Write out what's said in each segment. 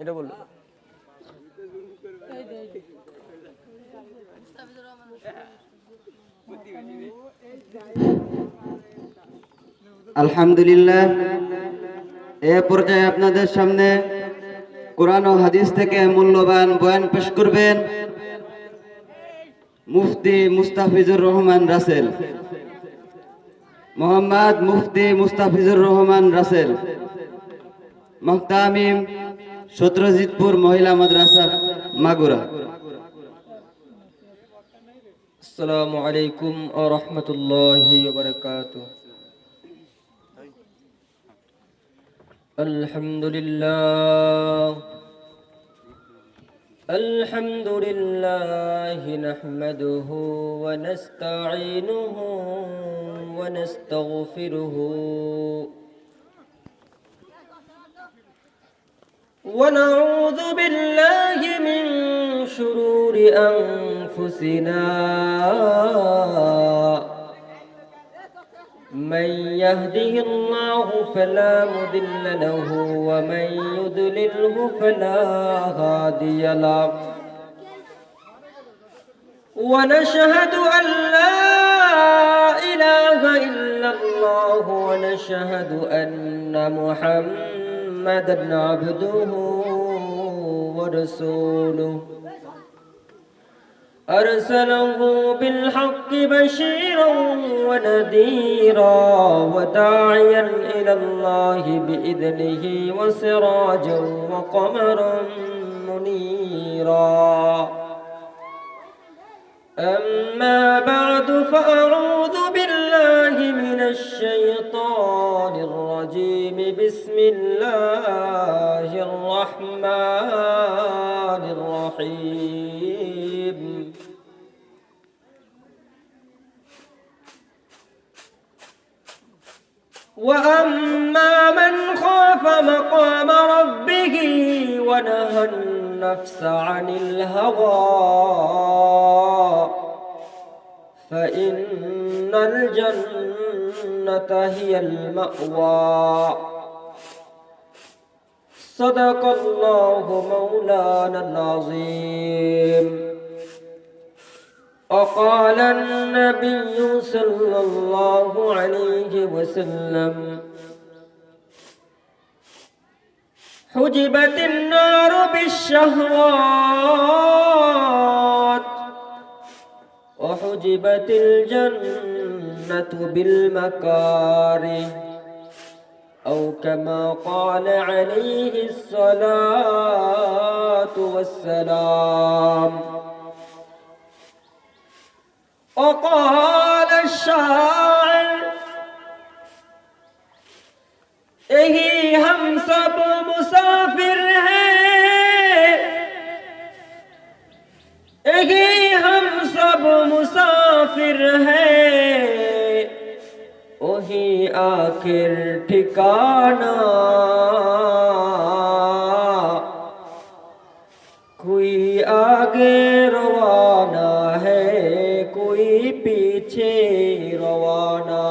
এটা বললো আলহামদুলিল্লাহ। এ পর্যায়ে আপনাদের সামনে কোরআন ও হাদিস থেকে মূল্যবান বয়ান পেশ করবেন মুফতি মুস্তাফিজুর রহমান রাসেল, মোহাম্মদ মুফতি মুস্তাফিজুর রহমান রাসেল, মুহতামিম সত্যজিৎপুর মহিলা মাদ্রাসা মাগুরা। আসসালামু আলাইকুম ওয়া রাহমাতুল্লাহি ওয়া বারাকাতুহু। আলহামদুলিল্লাহ নাহমাদুহু ওয়া নাস্তাঈনুহু ওয়া নাস্তাগফিরুহু ونعوذ بالله من شرور أنفسنا من يهده الله فلا مضل له ومن يضلله فلا هادي له ونشهد أن لا إله إلا الله ونشهد أن محمدًا عبده ورسوله أرسله بالحق بشيرا ونذيرا وداعيا إلى الله بإذنه وسراجا وقمرا منيرا. أما بعد فأعوذ بالله من الشيطان الرجيم. بسم الله الرحمن الرحيم. وأما من خاف مقام ربه ونهى النفس عن الهوى فإن الجنة هي المأوى. صدق الله مولانا العظيم. وقال النبي صلى الله عليه وسلم حجبت النار بالشهوات وحجبت الجنة بالمكاره أو كما قال عليه الصلاة والسلام. وقال الشاعر यही हम सब मुसाफिर हैं, यही हम सब मुसाफिर हैं, वही आखिर ठिकाना. कोई आगे रवाना है, कोई पीछे रवाना.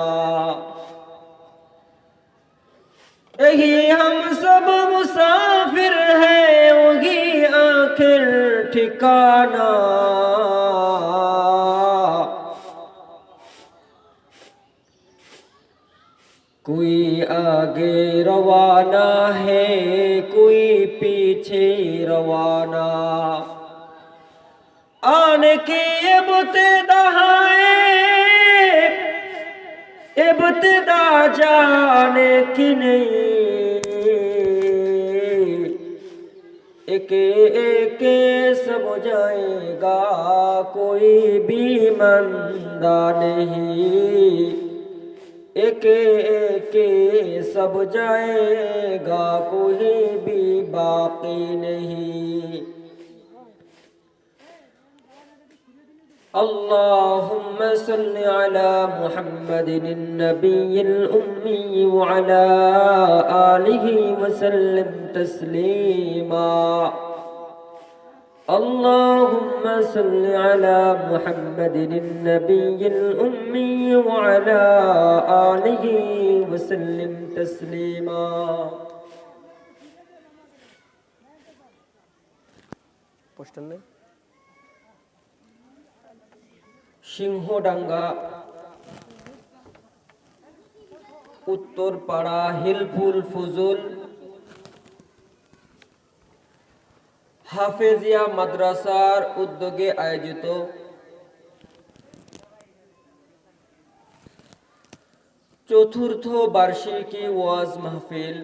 यही हम सब मुसाफिर हैं, वही आखिर ठिकाना. कोई आगे रवाना है, कोई पीछे रवाना. आने की इब्तिदा है, इब्तिदा जाने की नहीं. एक एक सब जाएगा, कोई भी मंदा नहीं. एक एक सब जाएगा, कोई भी बाकी नहीं. اللهم صل على محمد النبي الأمي وعلى آله وسلم تسليما. اللهم صل على محمد النبي الأمي وعلى آله وسلم تسليما সিংহডাঙ্গা উত্তরপাড়া হিলফুল ফুজুল হাফেজিয়া মাদ্রাসার উদ্যোগে আয়োজিত চতুর্থ বার্ষিকী ওয়াজ মাহফিল।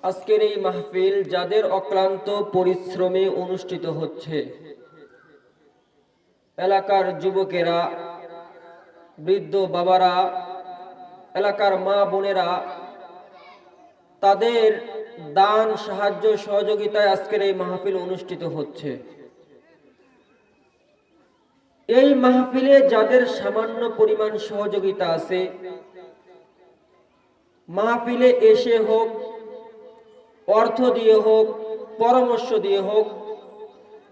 আজকের এই মাহফিল যাদের অক্লান্ত পরিশ্রমে অনুষ্ঠিত হচ্ছে, এলাকার যুবকেরা, বৃদ্ধ বাবারা, এলাকার মা বোনেরা, তাদের দান সাহায্য সহযোগিতায় আজকের এই মাহফিল অনুষ্ঠিত হচ্ছে। এই মাহফিলে যাদের সামান্য পরিমাণ সহযোগিতা আছে, মাহফিলে এসে হোক, অর্থ দিয়ে হোক, পরামর্শ দিয়ে হোক,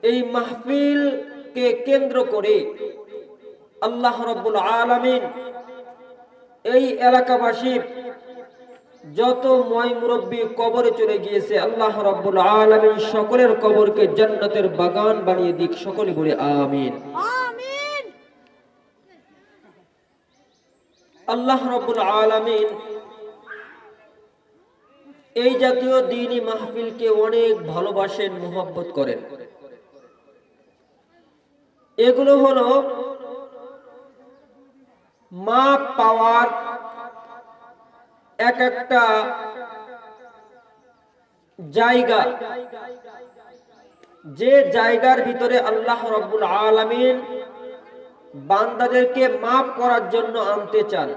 এই মাহফিলকে কেন্দ্র করে আল্লাহ রাব্বুল আলামিন এই এলাকাবাসীর যত ময় মুরব্বী কবরে চলে গিয়েছে, আল্লাহ রাব্বুল আলামিন সকলের কবরকে জান্নাতের বাগান বানিয়ে দিক। সকলে বলে আমিন। আমিন। আল্লাহ রাব্বুল আলামিন এই জাতীয় দ্বীনি মাহফিলকে অনেক ভালোবাসেন, মোহাব্বত করেন। এগুলো হলো মাপ পাওয়ার এক একটা জায়গা, যে জায়গার ভিতরে আল্লাহ রাব্বুল আলামিন বান্দাদেরকে মাপ করার জন্য আনতে চান।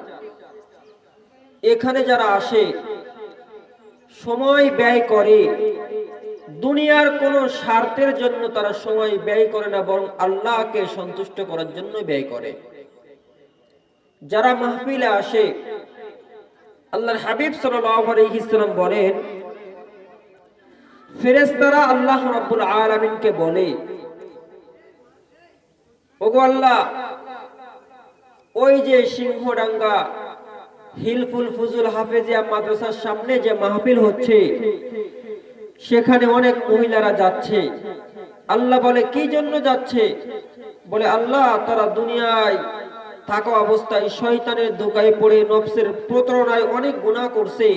এখানে যারা আসে, সময় ব্যয় করে, দুনিয়ার কোনো স্বার্থের জন্য তারা সময় ব্যয় করে না, বরং আল্লাহকে সন্তুষ্ট করার জন্য ব্যয় করে। যারা মাহফিলে আসে, আল্লাহর হাবিব সাল্লাল্লাহু আলাইহি সাল্লাম বলেন, ফেরেশতারা আল্লাহ রাব্বুল আলামিনকে বলে, ওগো আল্লাহ, ওই যে সিংহডাঙ্গা হিলফুল ফুজুল হাফেজিয়া মাদ্রাসার সামনে যে মাহফিল হচ্ছে, সেখানে অনেক মহিলারা যাচ্ছে। আল্লাহ বলে, কি জন্য যাচ্ছে? বলে, আল্লাহ, তারা দুনিয়ায় থাকা অবস্থায় শয়তানের ধোঁকায় পড়ে নফসের প্রতারণায় অনেক গুনাহ করছে।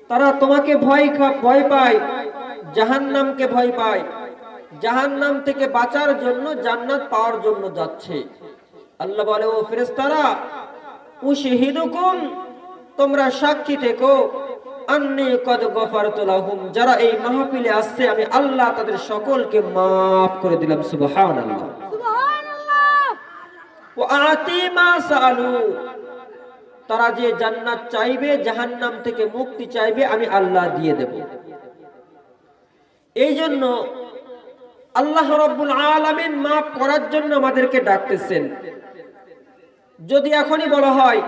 তারা তোমাকে ভয় পায়, জাহান্নামকে ভয় পায়, জাহান্নাম থেকে বাঁচার জন্য জান্নাত পাওয়ার জন্য যাচ্ছে। আল্লাহ বলে, ও ফেরেশতারা, উশহিদুকুম, তোমরা সাক্ষী থেকো, আন্নী কদ গফারতু লাহুম, যারা এই মাহফিলে আসছে আমি আল্লাহ তাদের সকলকে maaf করে দিলাম। সুবহানাল্লাহ, সুবহানাল্লাহ। ওয়া আতি মা সালু, তারা যে জান্নাত চাইবে, জাহান্নাম থেকে মুক্তি চাইবে, আমি আল্লাহ দিয়ে দেব। এই জন্য আল্লাহ রাব্বুল আলামিন maaf করার জন্য আমাদেরকে ডাকতেছেন। যদি এখনই বলা হয়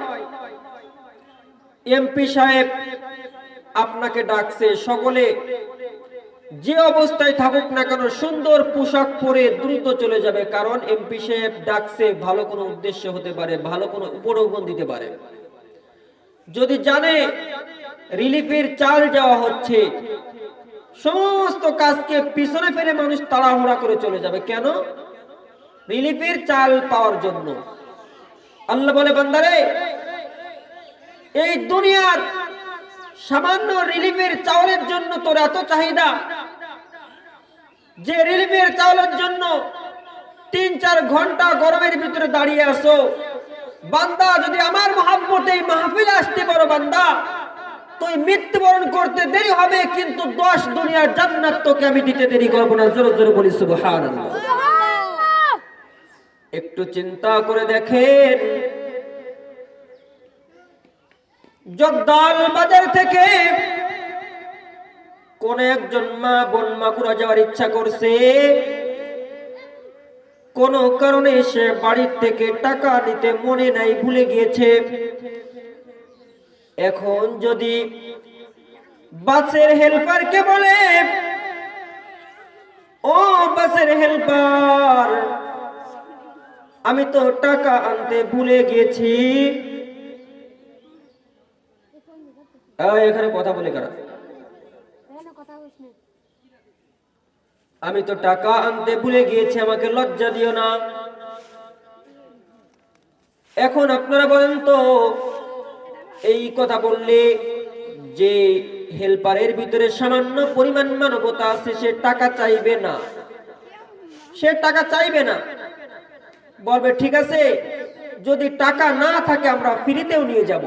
এমপি সাহেব আপনাকে ডাকছে, সকলে যে অবস্থায় থাকুক না কেন সুন্দর পোশাক পরে দ্রুত চলে যাবে, কারণ এমপি সাহেব ডাকছে, ভালো কোনো উদ্দেশ্য হতে পারে, ভালো কোনো উপঢৌকন দিতে পারে। যদি জানে রিলিফের চাল দেওয়া হচ্ছে, সমস্ত কাজকে পিছনে ফেলে মানুষ তাড়াহুড়া করে চলে যাবে। কেন? রিলিফের চাল পাওয়ার জন্য। আল্লাহ বলে, বান্দারে, এই দুনিয়ার সামান্য রিলিফের চাউলের জন্য তোর এত চাহিদা, যে রিলিফের চাউলের জন্য 3-4 ঘন্টা গরমের ভিতরে দাঁড়িয়ে আসো। বান্দা, যদি আমার মহব্বতে এই মাহফিলে আসতে পারো, বান্দা, তুই মৃত্যুবরণ করতে দেরি হবে, কিন্তু 10 দুনিয়ার জান্নাত তোকে আমি দিতে দেরি করব না। জোরে জোরে বলি সুবহানাল্লাহ। একটু চিন্তা করে দেখেন, জগদাল বাজার থেকে কোন একজন মা বোন মাগুরা যাওয়ার ইচ্ছা করছে, কোন কারণে সে বাড়ির থেকে টাকা নিতে মনে নাই, ভুলে গিয়েছে। এখন যদি বাসের হেল্পারকে বলে, ও বাসের হেল্পার, আমি তো টাকা আনতে ভুলে গেছি। এখানে কথা বলে কারা? আমি তো টাকা আনতে ভুলে গিয়েছি, আমাকে লজ্জা দিও না। এখন আপনারা বলেন তো, এই কথা বললে যে হেল্পারের ভিতরে সামান্য পরিমাণ মানবতা আছে, সে টাকা চাইবে না? সে টাকা চাইবে না, বলবে ঠিক আছে, যদি টাকা না থাকে আমরা ফ্রিতেও নিয়ে যাব।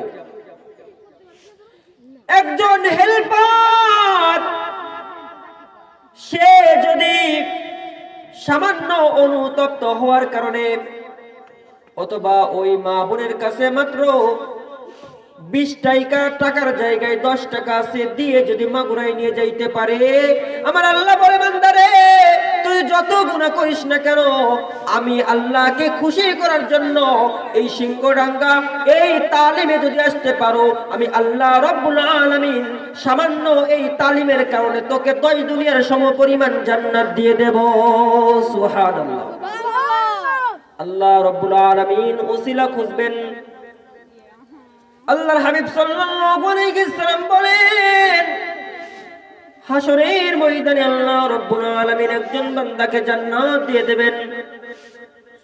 একজন হেল্পার সে যদি সামান্য অনুতপ্ত হওয়ার কারণে অথবা ওই মা বোনের কাছে মাত্র 20 টাকার জায়গায় 10 টাকা আছে দিয়ে যদি মাগুরায় নিয়ে যাইতে পারে, আমার আল্লাহ বলে বান্দারে তুই যত গুনাহ করিস না কেন, আমি আল্লাহকে খুশি করার জন্য এই সিংহডাঙ্গা এই তালিমে যদি আসতে পারো, আমি আল্লাহ রব্বুল আলামিন সামান্য এই তালিমের কারণে তোকে 10 দুনিয়ার সমপরিমাণ জান্নাত দিয়ে দেব। সুবহানাল্লাহ। আল্লাহ রব্বুল আলামিন ওসিলা খুঁজবেন। আল্লাহর হাবিব সাল্লাল্লাহু আলাইহি সাল্লাম বলেন, হাশরের ময়দানে আল্লাহ রব্বুল আলামিন একজন বান্দাকে জান্নাত দিয়ে দেবেন।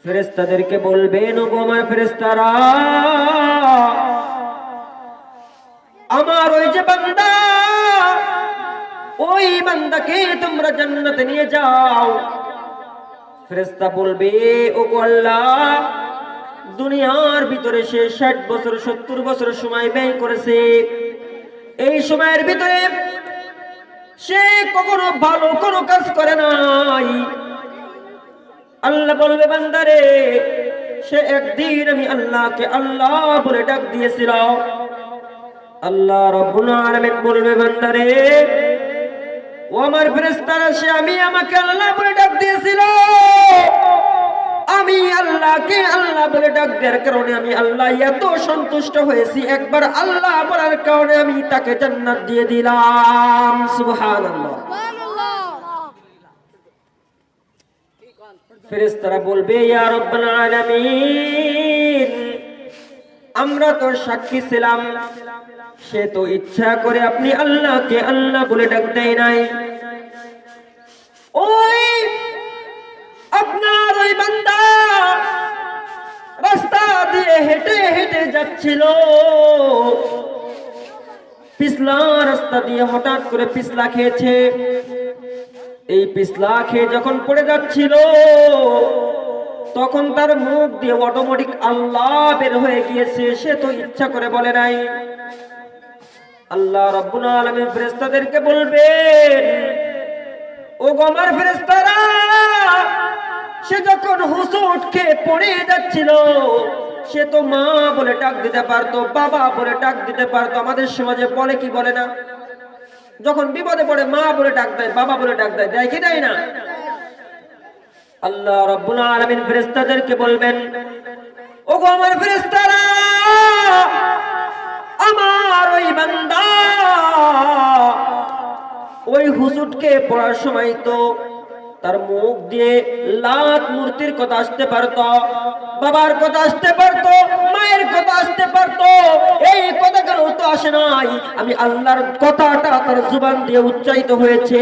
ফেরেশতাদেরকে বলবেন, ও আমার ফেরেশতারা, আমার ওই যে বান্দা, ওই বান্দাকে তোমরা জান্নাতে নিয়ে যাও। ফেরেশতা বলবে, ও আল্লাহ, দুনিয়ার ভিতরে সে 60 বছর 70 বছর সময় ব্যয় করেছে, এই সময়ের ভিতরে সে কখনো ভালো কোনো কাজ করে নাই। আল্লাহ বলবে, বান্দারে, সে একদিন আমি আল্লাহকে আল্লাহ বলে ডাক দিয়েছিল। আল্লাহ রাব্বুল আলামিন বলবে, বান্দারে, ও আমার ফেরেশতারা, সে আমাকে আল্লাহ বলে ডাক দিয়েছিল, আমি আল্লাহকে আল্লাহ বলে ডাক দেওয়ার কারণে আমি আল্লাহ এত সন্তুষ্ট হয়েছি, একবার আল্লাহ বলার কারণে আমি তাকে জান্নাত দিয়ে দিলাম। সুবহানাল্লাহ। ফেরেশতারা বলবে, ইয়া রাব্বুল আলামিন, আমরা তো সাক্ষী ছিলাম, সে তো ইচ্ছা করে আপনি আল্লাহকে আল্লাহ বলে ডাক দেয় নাই। ওই আপনার ওই বান্দা রাস্তা দিয়ে হেঁটে হেঁটে যাচ্ছিল, পিছলা রাস্তা দিয়ে হঠাৎ করে পিছলা খেয়েছে। এই পিছলা খেয়ে যখন পড়ে যাচ্ছিল, তখন তার মুখ দিয়ে অটোমেটিক আল্লাহ বের হয়ে গিয়েছে, সে তো ইচ্ছা করে বলে নাই। আল্লাহ রাব্বুল আলামিন ফেরেশতাদেরকে বলবেন, ও আমার ফেরেশতারা, সে যখন হুঁচট খেয়ে পড়ে যাচ্ছিল, সে তো মা বলে ডাক দিতে পারতো, বাবা বলে ডাক দিতে পারতো। আমাদের সমাজে বলে কি বলে না? যখন বিপদে পড়ে মা বলে ডাক দেয়, বাবা বলে ডাক দেয়, দেয় কি দেয় না? আল্লাহ রাব্বুল আলামিন ফেরেশতাদেরকে বলবেন, ও আমার ফেরেশতারা, আমার ওই বান্দা ওই হুজুরকে পড়ার সময় তো তার মুখ দিয়ে লাত মূর্তির কথা আসতে পারতো, বাবার কথা আসতে পারতো, মায়ের কথা আসতে পারতো, এই কথাগুলো তো আসে নাই। আমি আল্লাহর কথাটা তার জুবান দিয়ে উচ্চারিত হয়েছে,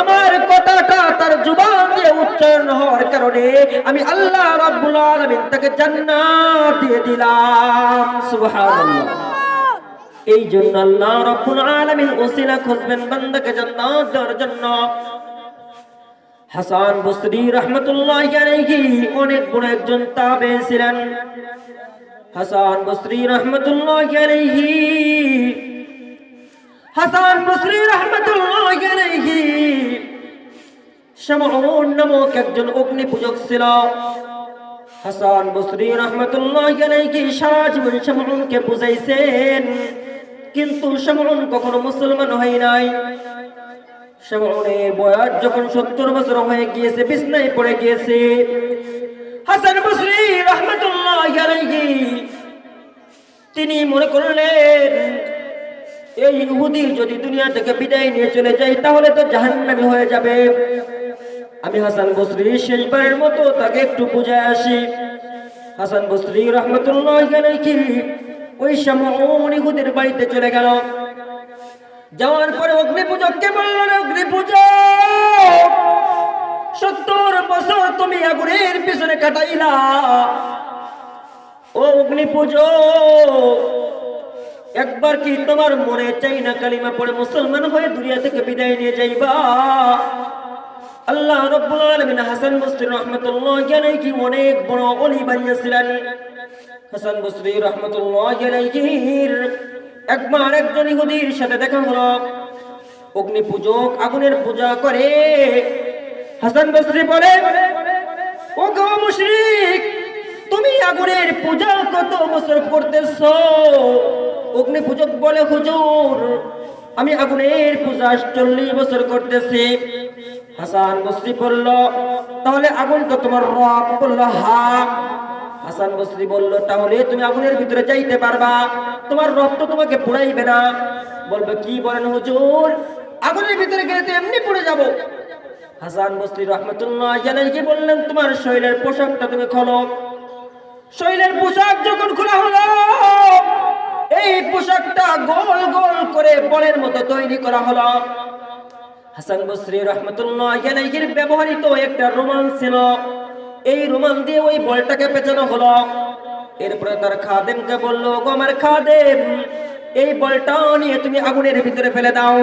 আমার কথাটা তার জুবান দিয়ে উচ্চারণ হওয়ার কারণে আমি আল্লাহ রাব্বুল আলামিন তাকে জান্নাত দিয়ে দিলাম। সুবহানাল্লাহ। এই জন্য আল্লাহ রাব্বুল আলামিন ওসিলা খুঁজবেন বান্দাকে জান্নাত দেওয়ার জন্য। হাসান বসরি রাহমাতুল্লাহি আলাইহি অনেক বড় একজন তাবেঈ ছিলেন। হাসান বসরি রাহমাতুল্লাহি আলাইহি, হাসান বসরি রাহমাতুল্লাহি আলাইহি শামউন নামক একজন অগ্নি পূজক ছিল। হাসান বসরি রাহমাতুল্লাহি আলাইহি সারা জীবন শামউনকে বুঝাইছেন, কিন্তু শামউন কখনো মুসলমান হয় নাই। শামউনের বয়স যখন 70 বছর হয়ে গিয়েছে, বিছনায় পড়ে গিয়েছে, হাসান বসরি রাহমাতুল্লাহি আলাইহি তিনি মনে করলেন, এই ইহুদি যদি দুনিয়া থেকে বিদায় নিয়ে চলে যায় তাহলে তো জাহান্নামী হয়ে যাবে। আমি হাসান বসরি শেষবারের মতো তাকে একটু বুঝায় আসি। হাসান বসরি রহমতুল্লাহি আলাইহি ওই শামউন ইহুদের বাড়িতে চলে গেল। যাওয়ার পরে অগ্নি পূজককে বলল, অগ্নি পূজক, 70 বছর তুমি আগুনের পিছনে কাটাইলা। ও অগ্নি পূজক, একবার কি তোমার মনে চাই না কালিমা পড়ে মুসলমান হয়ে দুনিয়া থেকে বিদায় নিয়ে যাইবা? আল্লাহ রাব্বুল আলামিন হাসান বসরি রাহমাতুল্লাহি আলাইহি অনেক বড় ওলি বানিয়েছিলেন। হাসান বসরি রাহমাতুল্লাহি আলাইহির একবার একজন ইহুদির সাথে দেখা হলো। অগ্নি পূজক আগুনের পূজা করে। হাসান বসরি বলে, ও গো মুশরিক, তুমি আগুনের পূজা কত বছর করতেছো? অগ্নি পূজক বলে, হুজুর, আমি আগুনের পূজা 40 বছর করতেছি। হাসান বসরি বলল, তাহলে আগুন তো তোমার রব? বলল, হ্যাঁ। হাসান বসরি বলল, তাহলে তুমি আগুনের ভিতরে যাইতে পারবা? তোমার রব তো তোমাকে পুড়াইবে না। বলবে, কি বলেন হুজুর, আগুনের ভিতরে গেলে তো এমনি পুড়ে যাব। হাসান বসরি রাহমাতুল্লাহি আলাইহি বললেন, তোমার শরীরের পোশাকটা তুমি খোলো। শরীরের পোশাক যখন খোলা হলো, এই পোশাকটা গোল গোল করে বলের মতো তৈরি করা হলো। হাসান বসরি রাহমাতুল্লাহি আলাইহির ব্যবহৃত একটা রুমাল ছিল, এই রুমাল দিয়ে ওই বলটাকে পেঁচানো হলো। এরপরে তার খাদেমকে বলল, গো আমার খাদেম, এই বলটা নিয়ে তুমি আগুনের ভিতরে ফেলে দাও।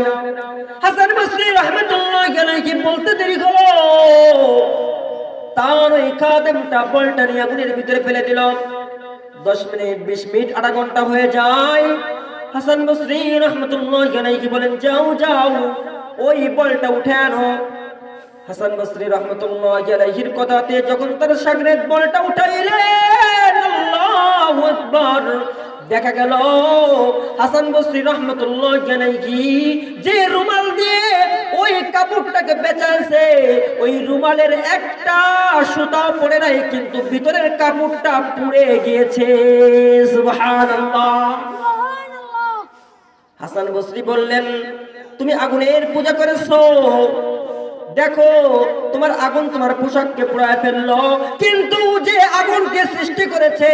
হাসান বসরি রাহমাতুল্লাহি আলাইহি বলতে দেরি হলো, তার ওই খাদেমটা বলটা নিয়ে আগুনের ভিতরে ফেলে দিল। 10 মিনিট, 20 মিনিট, আধা ঘন্টা হয়ে যায়। হাসান বসরি রাহমাতুল্লাহি আলাইহি বলেন, যাও যাও, ওই বলটা উঠে আনো। হাসান বসরি রাহমাতুল্লাহি আলাইহির কথাতে যখন তার শাগরেদ বলটা উঠাইলেন, আল্লাহু আকবার, দেখা গেল হাসান বসরি রাহমাতুল্লাহি আলাইহি যে রুমাল দিয়ে ওই কাপড়টাকে বেচাইছে, ওই রুমালের একটা সুতা পড়ে নাই, কিন্তু ভিতরের কাপড়টা পুড়ে গিয়েছে। সুবহানাল্লাহ। সুবহানাল্লাহ। হাসান বসরি বললেন, তুমি আগুনের পূজা করেছো, দেখো তোমার আগুন তোমার পোশাককে পুড়ায় ফেললো, কিন্তু যে আগুনকে সৃষ্টি করেছে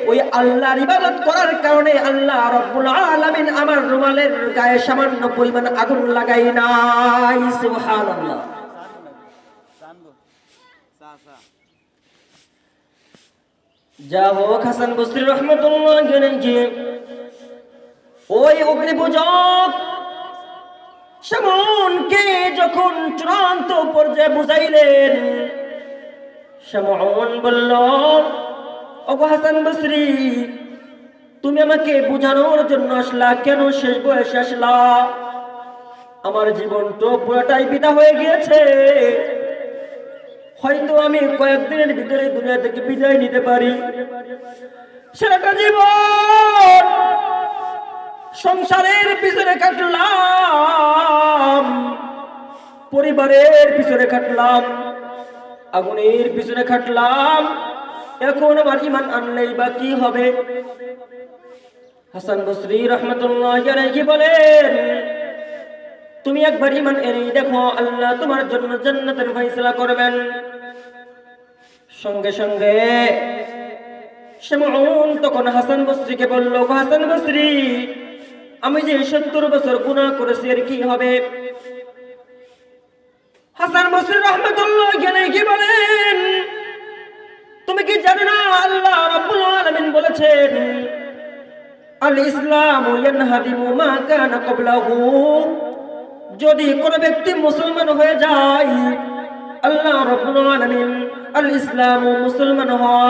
ওই আল্লাহর ইবাদত করার কারণে আল্লাহ রাব্বুল আলামিন আমার রুমালের গায়ে সামান্য পরিমাণ আগুন লাগাই নাই। সুবহানাল্লাহ। যা হোক, হাসান বসরি রাহমাতুল্লাহি আলাইহি ওই অগ্নি পূজক শামউনকে যখন চূড়ান্ত পর্যায়ে বুঝাইলেন, শামউন বলল, ওগো হাসান বসরি, তুমি আমাকে বুঝানোর জন্য আসলা, কেন শেষ বয়সে আসলা? আমার জীবন তো পুরোটাই বিদা হয়ে গিয়েছে, হয়তো আমি কয়েকদিনের ভিতরে দুনিয়া থেকে বিদায় নিতে পারি। সারাটা জীবন সংসারের পিছনে কাটলাম, পরিবারের পিছনে কাটলাম, আগুনের পিছনে কাটলাম, এখন আমার ঈমান আনলেই বা কি হবে? হাসান বসরি রাহমাতুল্লাহি আলাইহি বলেন, তুমি একবার ঈমান এনেই দেখো, আল্লাহ তোমার জন্য জান্নাতের ফয়সালা করবেন। সঙ্গে সঙ্গে শামউন তখন হাসান বসরিকে বলল, হাসান বসরি, আমি যে 70 বছর গুনাহ করেছি, এর কি হবে? হাসান বসরি রাহমাতুল্লাহি আলাইহি বলেন, তুমি কি জানো না আল্লাহ রাব্বুল আলামিন বলেছেন, আল ইসলামু ইয়ানহাদিমু মা কানা ক্বাবলাহু, যদি কোন ব্যক্তি মুসলমান হয়ে যায়, আল্লাহ রাব্বুল আলামিন আল ইসলামু মুসলমান হওয়া,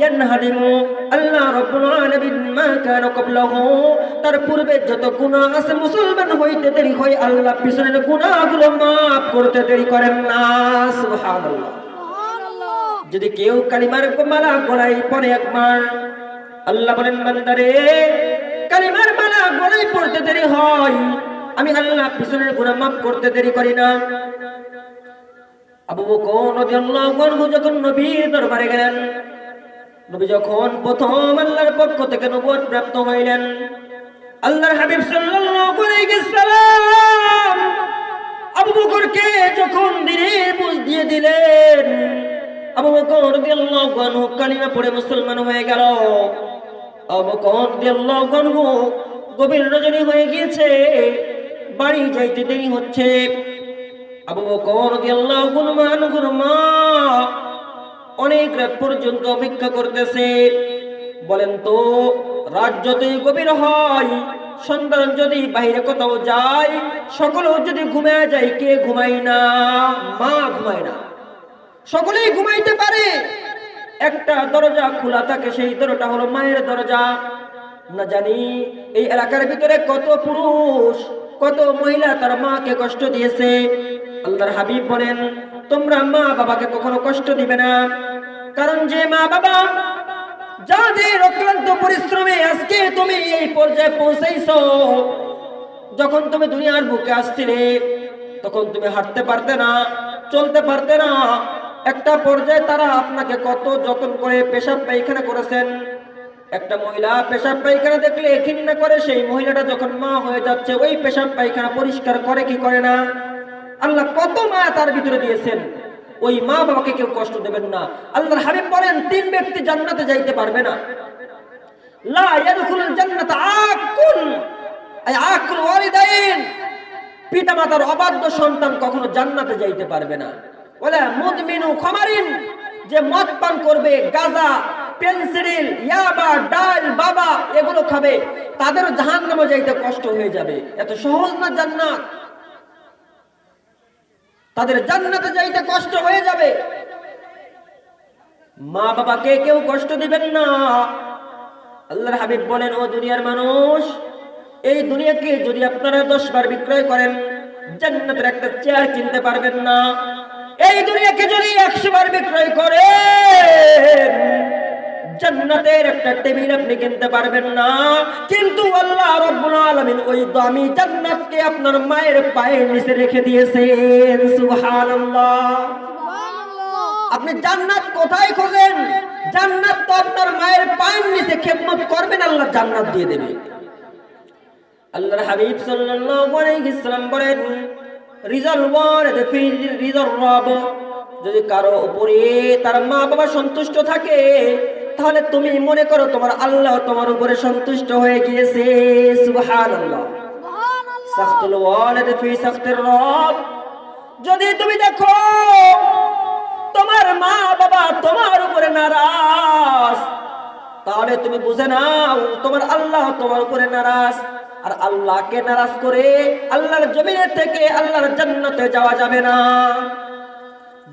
ইয়ানহাদিমু আল্লাহ রাব্বুল আলামিন মা কানা ক্বাবলাহু, তার পূর্বে যত গুনাহ আছে মুসলমান হইতে দেরি হয়, আল্লাহ পিছনের গুনাহগুলো maaf করতে দেরি করেন না। সুবহানাল্লাহ। সুবহানাল্লাহ। যদি কেউ কালিমার মালা গলায় পড়ে একবার, আল্লাহ বলেন, বান্দারে, কালিমার মালা গলায় পড়তে দেরি হয়, আমি আল্লাহ পিছনের গুনাহ maaf করতে দেরি করি না। আবু বকর রাদিয়াল্লাহু আনহু যখন নবীর দরবারে গেলেন, নবী যখন প্রথম আল্লাহর পক্ষ থেকে নবুয়ত প্রাপ্ত হইলেন, আল্লাহর হাবিব সাল্লাল্লাহু আলাইহি সাল্লাম আবু বকরকে যখন দিনের বুঝ দিয়ে দিলেন, আবু বকর রাদিয়াল্লাহু আনহু কালিমা পড়ে মুসলমান হয়ে গেল। আবু বকর রাদিয়াল্লাহু আনহু গভীর রজনী হয়ে গিয়েছে, বাড়ি যাইতে দেরি হচ্ছে। আবু বকর রাদিয়াল্লাহু আনহুর মা অনেক রাত পর্যন্ত অপেক্ষা করতেছে। বলেন তো, রাত যতই গভীর হয়, সন্তান যদি বাইরে কোথাও যায়, সকলেও যদি ঘুমায় যায়, কে ঘুমায় না? মা ঘুমায় না। সকলেই ঘুমাইতে পারে, একটা দরজা খোলা থাকে, সেই দরজাটা হলো মায়ের দরজা। না জানি এই এলাকার ভিতরে কত পুরুষ, কত মহিলা তার মাকে কষ্ট দিয়েছে। আল্লাহর হাবিব বলেন, তোমরা মা বাবাকে কখনো কষ্ট দিবে না, কারণ যে মা বাবা যাদের অক্লান্ত পরিশ্রমে আজকে তুমি এই পর্যায়ে পৌঁছাইছো, যখন তুমি দুনিয়ার বুকে আসছিলে তখন তুমি হাঁটতে পারতে না, চলতে পারতে না। একটা পর্যায়ে তারা আপনাকে কত যত্ন করে পেশাব পায়খানা করেছেন। একটা মহিলা পেশাব পায়খানা দেখলে ঘৃণা করে, সেই মহিলাটা যখন মা হয়ে যাচ্ছে ওই পেশাব পায়খানা পরিষ্কার করে কি করে না? আল্লাহ কত মা তার ভিতরে দিয়েছেন। ওই মা বাবাকে কেউ কষ্ট দেবেন না। আল্লাহর হাবিব বলেন, তিন ব্যক্তি জান্নাতে যাইতে পারবে না। লা ইয়াদখুলুল জান্নাত আকুল, আকুল ওয়ালিদাইন, পিতামাতার অবাধ্য সন্তান কখনো জান্নাতে যাইতে পারবে না। ওয়ালা মুদমিনু খামারিন, যে মদ পান করবে, গাঁজা, পেনসিডিল, ইয়াবা, ডাল, বাবা এগুলো খাবে, তাদের জাহান্নামে যাইতে কষ্ট হয়ে যাবে। এত সহজ না জান্নাত, তাদের জান্নাতে যাইতে কষ্ট হয়ে যাবে। মা বাবাকে কেউ কষ্ট দিবেন না। আল্লাহর হাবিব বলেন, ও দুনিয়ার মানুষ, এই দুনিয়াকে যদি আপনারা 10 বার বিক্রয় করেন, জান্নাতের একটা চেয়ার কিনতে পারবেন না। এই দুনিয়াকে যদি 100 বার বিক্রয় করেন, জান্নাতের একটা টেবিল আপনি কিনতে পারবেন না। কিন্তু আল্লাহ রাব্বুল আলামিন ওই দামি জান্নাতকে আপনার মায়ের পায়ের নিচে রেখে দিয়েছেন। সুবহানাল্লাহ। আপনি জান্নাত কোথায় খোঁজেন? জান্নাত তো আপনার মায়ের পায়ের নিচে, খেদমত করবেন আল্লাহ জান্নাত দিয়ে দেবে। আল্লাহর হাবিব সাল্লাল্লাহু আলাইহি সাল্লাম বলেন, রিজাল ওয়ালিদ ফি রিজার রাব, যদি কারো উপরে তার মা বাবা সন্তুষ্ট থাকে, তাহলে তুমি মনে করো তোমার আল্লাহ তোমার উপরে সন্তুষ্ট হয়ে গিয়েছে। সুবহানাল্লাহ। সাখতুল ওয়ালিদ ফি সাখতির রাব, যদি তুমি দেখো তোমার মা বাবা তোমার উপরে নারাজ, তাহলে তুমি বুঝে নাও তোমার আল্লাহ তোমার উপরে নারাজ। আর আল্লাহকে নারাজ করে আল্লাহর জমিনের থেকে আল্লাহর জান্নাতে যাওয়া যাবে না।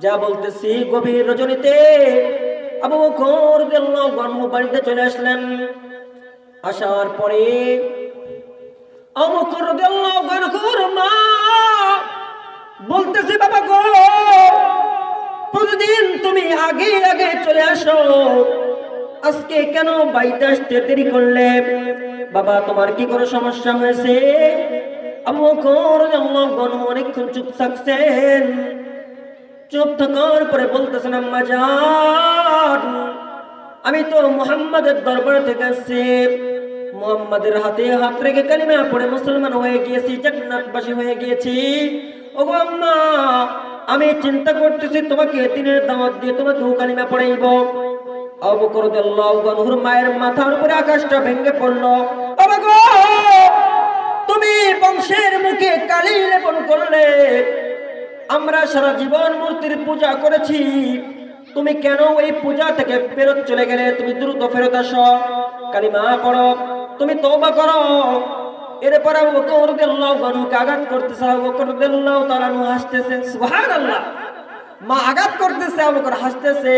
যা বলতেছি, গভীর রজনীতে আবু বকর রাদিয়াল্লাহু আনহু বাড়িতে চলে আসলেন। আসার পরে আবু বকর রাদিয়াল্লাহু আনহুর মা বলতেছে, বাবা গো, প্রতিদিন তুমি আগে আগে চলে আসো, আজকে কেন বাড়িতে আসতে দেরি করলে? বাবা, তোমার কি কোনো সমস্যা হয়েছে? আবু বকর রাদিয়াল্লাহু আনহু অনেকক্ষণ চুপ থাকছেন। চুপ থাকার পরে বলতেছেন, আম্মা জান, আমি তো মুহাম্মাদের দরবার থেকে আসছি, মুহাম্মাদের হাতে হাত রেখে কালিমা পড়ে মুসলমান হয়ে গিয়েছি, জান্নাতবাসী হয়ে গিয়েছি। ওগো আম্মা, আমি চিন্তা করতেছি তোমাকে দিনের দাওয়াত দিয়ে তোমাকে কালিমা পড়াইব। আবু বকর রাদিয়াল্লাহু আনহুর মায়ের মাথার উপরে আকাশটা ভেঙে পড়ল। বাবা গো, তুমি বংশের মুখে কালি লেপন করলে, আমরা সারা জীবন মূর্তির পূজা করেছি, তুমি কেন এই পূজা থেকে ফেরত চলে গেলে? তুমি দ্রুত ফেরত আসো, কালিমা পড়ো, তুমি তওবা করো। এরপর আবু বকর রাদিয়াল্লাহু আনহুকে আঘাত করতেছে, আবু বকর রাদিয়াল্লাহু তাআলা আনহু হাসতেছেন। সুবহানাল্লাহ। মা আঘাত করতেছে, আবু বকর হাসতেছে।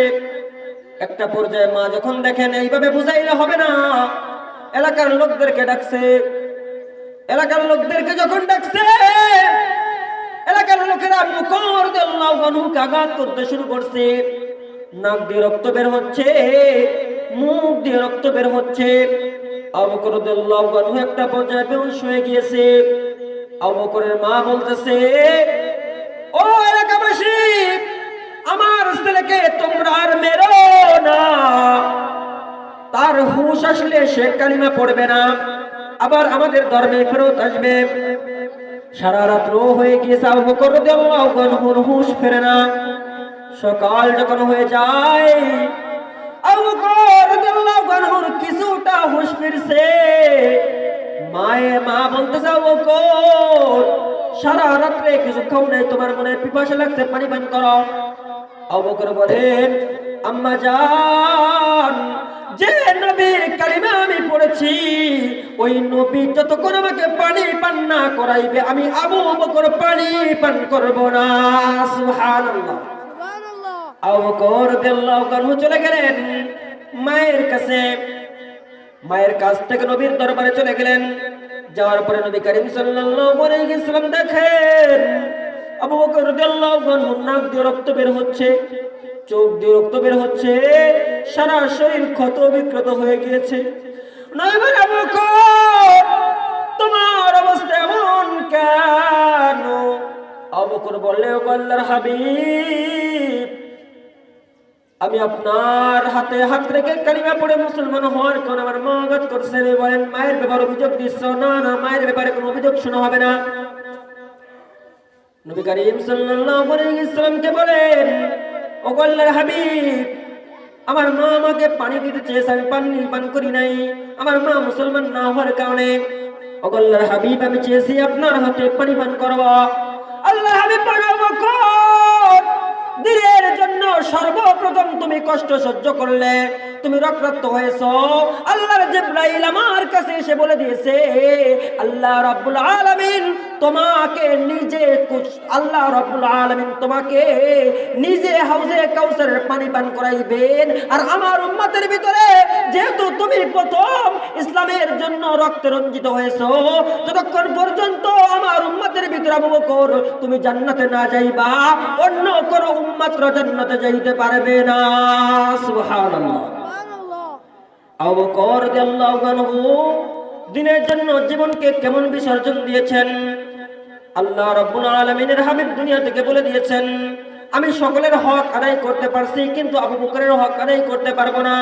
একটা পর্যায়ে মা যখন দেখেন এইভাবে বুঝাইলে হবে না, এলাকার লোকদেরকে ডাকছে। এলাকার লোকদেরকে যখন ডাকছে, এলাকার লোকেরা আবু বকর রাদিয়াল্লাহু আনহুকে আঘাত করতে শুরু করছে। নাক দিয়ে রক্ত বের হচ্ছে, মুখ দিয়ে রক্ত বের হচ্ছে। আবু বকর রাদিয়াল্লাহু আনহু একটা পর্যায়ে বেহুশ হয়ে গিয়েছে। আবু বকরের মা বলতেছে, ও এলাকাবাসী, আমার ছেলেকে তোমরা আর মেরো না, তার হুঁশ আসলে সে কালিমা পড়বে না, আবার আমাদের ধর্মে ফেরত আসবে। সারা রাত্র হয়ে গিয়েছে, আবু বকর রাদিয়াল্লাহু আনহুর হুঁশ ফেরে না। সকাল যখন হয়ে যায়, আবু বকর রাদিয়াল্লাহু আনহুর কিছুটা হুঁশ ফিরছে। মা বলতেছে, আবু বকর সারা রাত্রে কিছু খাও নাই, তোমার মনে পিপাসা লাগছে, পানি পান করো। আবু বকর বলেন, আম্মা জান, যে নবীর কালিমা আমি পড়েছি, ওই নবী যতক্ষণ আমাকে পানি পান না করাইবে, আমি আবু বকর পানি পান করব না। সুবহানাল্লাহ। সুবহানাল্লাহ। আবু বকর রাদিয়াল্লাহু আনহু চলে গেলেন মায়ের কাছে। মায়ের কাছ থেকে নবীর দরবারে চলে গেলেন। যাওয়ার পরে নবী করিম সাল্লাল্লাহু আলাইহি ওয়াসাল্লাম দেখেন আবু বকর রাদিয়াল্লাহু আনহুর নাক দিয়ে রক্ত বের হচ্ছে, চোখ দিয়ে রক্ত বের হচ্ছে, সারা শরীর ক্ষত বিক্ষত হয়ে গিয়েছে। নবী বলেন, আবু বকর তোমার অবস্থা এমন কেন? আবু বকর বললেন, ও আল্লাহর হাবিব, আমি আপনার হাতে হাত রেখে কালিমা পড়ে মুসলমান হওয়ার কারণে আমার মা আঘাত করছে। বলেন, মায়ের ব্যাপারে অভিযোগ দিচ্ছ? না না, মায়ের ব্যাপারে কোনো অভিযোগ শোনা হবে না। নবী করিম সাল্লাল্লাহু আলাইহি ওয়াসাল্লামকে বলেন, ও আল্লাহর হাবিব, আমার মা আমাকে পানি দিতে চেয়েছে, আমি পানি পান করি নাই, আমার মা মুসলমান না হওয়ার কারণে। ও আল্লাহর হাবিব, আমি চেয়েছি আপনার হাতে পানি পান করব। আল্লাহর হাবিব বলেন, আবু বকর, দিনের জন্য সর্বপ্রথম তুমি কষ্ট সহ্য করলে, তুমি রক্তাক্ত হয়েছো। আল্লাহর জিবরাইল আমার কাছে এসে বলে দিয়েছে, আল্লাহ রাব্বুল আলামিন তোমাকে নিজে হাউজে কাউসারের পানি পান করাইবেন। আর আমার উম্মতের ভিতরে যেহেতু তুমি প্রথম ইসলামের জন্য রক্তে রঞ্জিত হয়েছো, যতক্ষণ পর্যন্ত আমার উম্মতের ভিতরে আবু বকর তুমি জান্নাতে না যাইবা, অন্য কোন উম্মতরা জান্নাতে যাইতে পারবে না। সুবহানাল্লাহ। সুবহানাল্লাহ। আবু বকর রাদিয়াল্লাহু আনহু দিনের জন্য জীবনকে কেমন বিসর্জন দিয়েছেন। আল্লাহ রাব্বুল আলামিনের হাবিব দুনিয়া থেকে বলে দিয়েছেন, আমি সকলের হক আদায় করতে পারছি, কিন্তু আবু বকরের হক আদায় করতে পারবো না।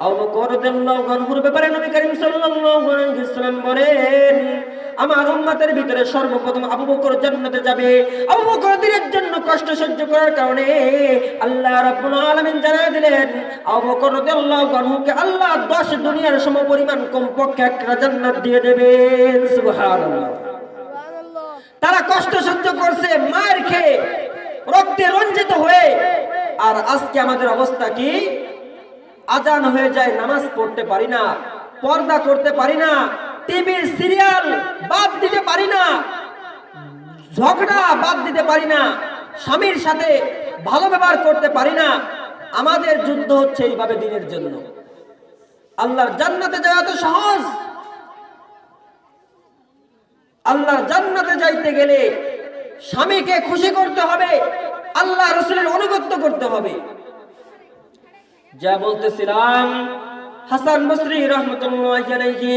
আবু বকর রাদিয়াল্লাহু আনহুর ব্যাপারে নবী করিম সাল্লাল্লাহু আলাইহি ওয়াসাল্লাম বলেন, আমার উম্মতের ভিতরে সর্বপ্রথম আবু বকর জান্নাতে যাবে। আবু বকর দিনের জন্য কষ্ট সহ্য করার কারণে আল্লাহ রাব্বুল আলামিন জানায় দিলেন, আবু বকর রাদিয়াল্লাহু আনহুকে আল্লাহ 10 দুনিয়ার সমপরিমাণ কমপক্ষে একটা জান্নাত দিয়ে দেবেন। সুবহানাল্লাহ। সুবহানাল্লাহ। তারা কষ্ট সহ্য করছে মায়ের খেয়ে, রক্তে রঞ্জিত হয়ে। আর আজকে আমাদের অবস্থা কি? আজান হয়ে যায়, নামাজ পড়তে পারি না, পর্দা করতে পারি না, টিভির সিরিয়াল বাদ দিতে পারি না, ঝগড়া বাদ দিতে পারি না, স্বামীর সাথে ভালো ব্যবহার করতে পারি না। আমাদের যুদ্ধ হচ্ছে এইভাবে দিনের জন্য। আল্লাহর জান্নাতে যাওয়া তো সহজ। আল্লাহর জান্নাতে যাইতে গেলে স্বামীকে খুশি করতে হবে, আল্লাহ রাসূলের অনুগত্য করতে হবে। যা বলতেছিলাম, হাসান বসরি রাহমাতুল্লাহি আলাইহি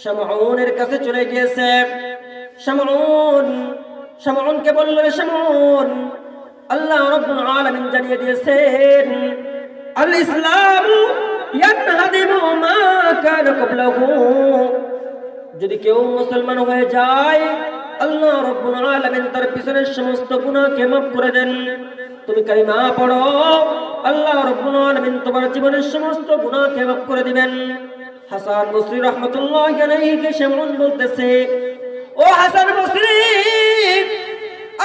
শামউনের কাছে চলে গিয়েছে। শামউনকে বলল, শামউন, আল্লাহ রাব্বুল আলামিন জানিয়ে দিয়েছেন, আল ইসলামু ইয়ানহাদিমু মা কানা ক্বাবলাহু। যদি কেউ মুসলমান হয়ে যায়, আল্লাহ রাব্বুল আলামিন তার পিছনের সমস্ত গুনাহকে মাফ করে দেন। তুমি কালিমা পড়ো, আল্লাহ রাব্বুল আলামিন তোমার জীবনের সমস্ত গুনাহকে মাফ করে দিবেন। হাসান বসরি রাহমাতুল্লাহি আলাইহি কে শামউন বলতেছে, ও হাসান বসরি,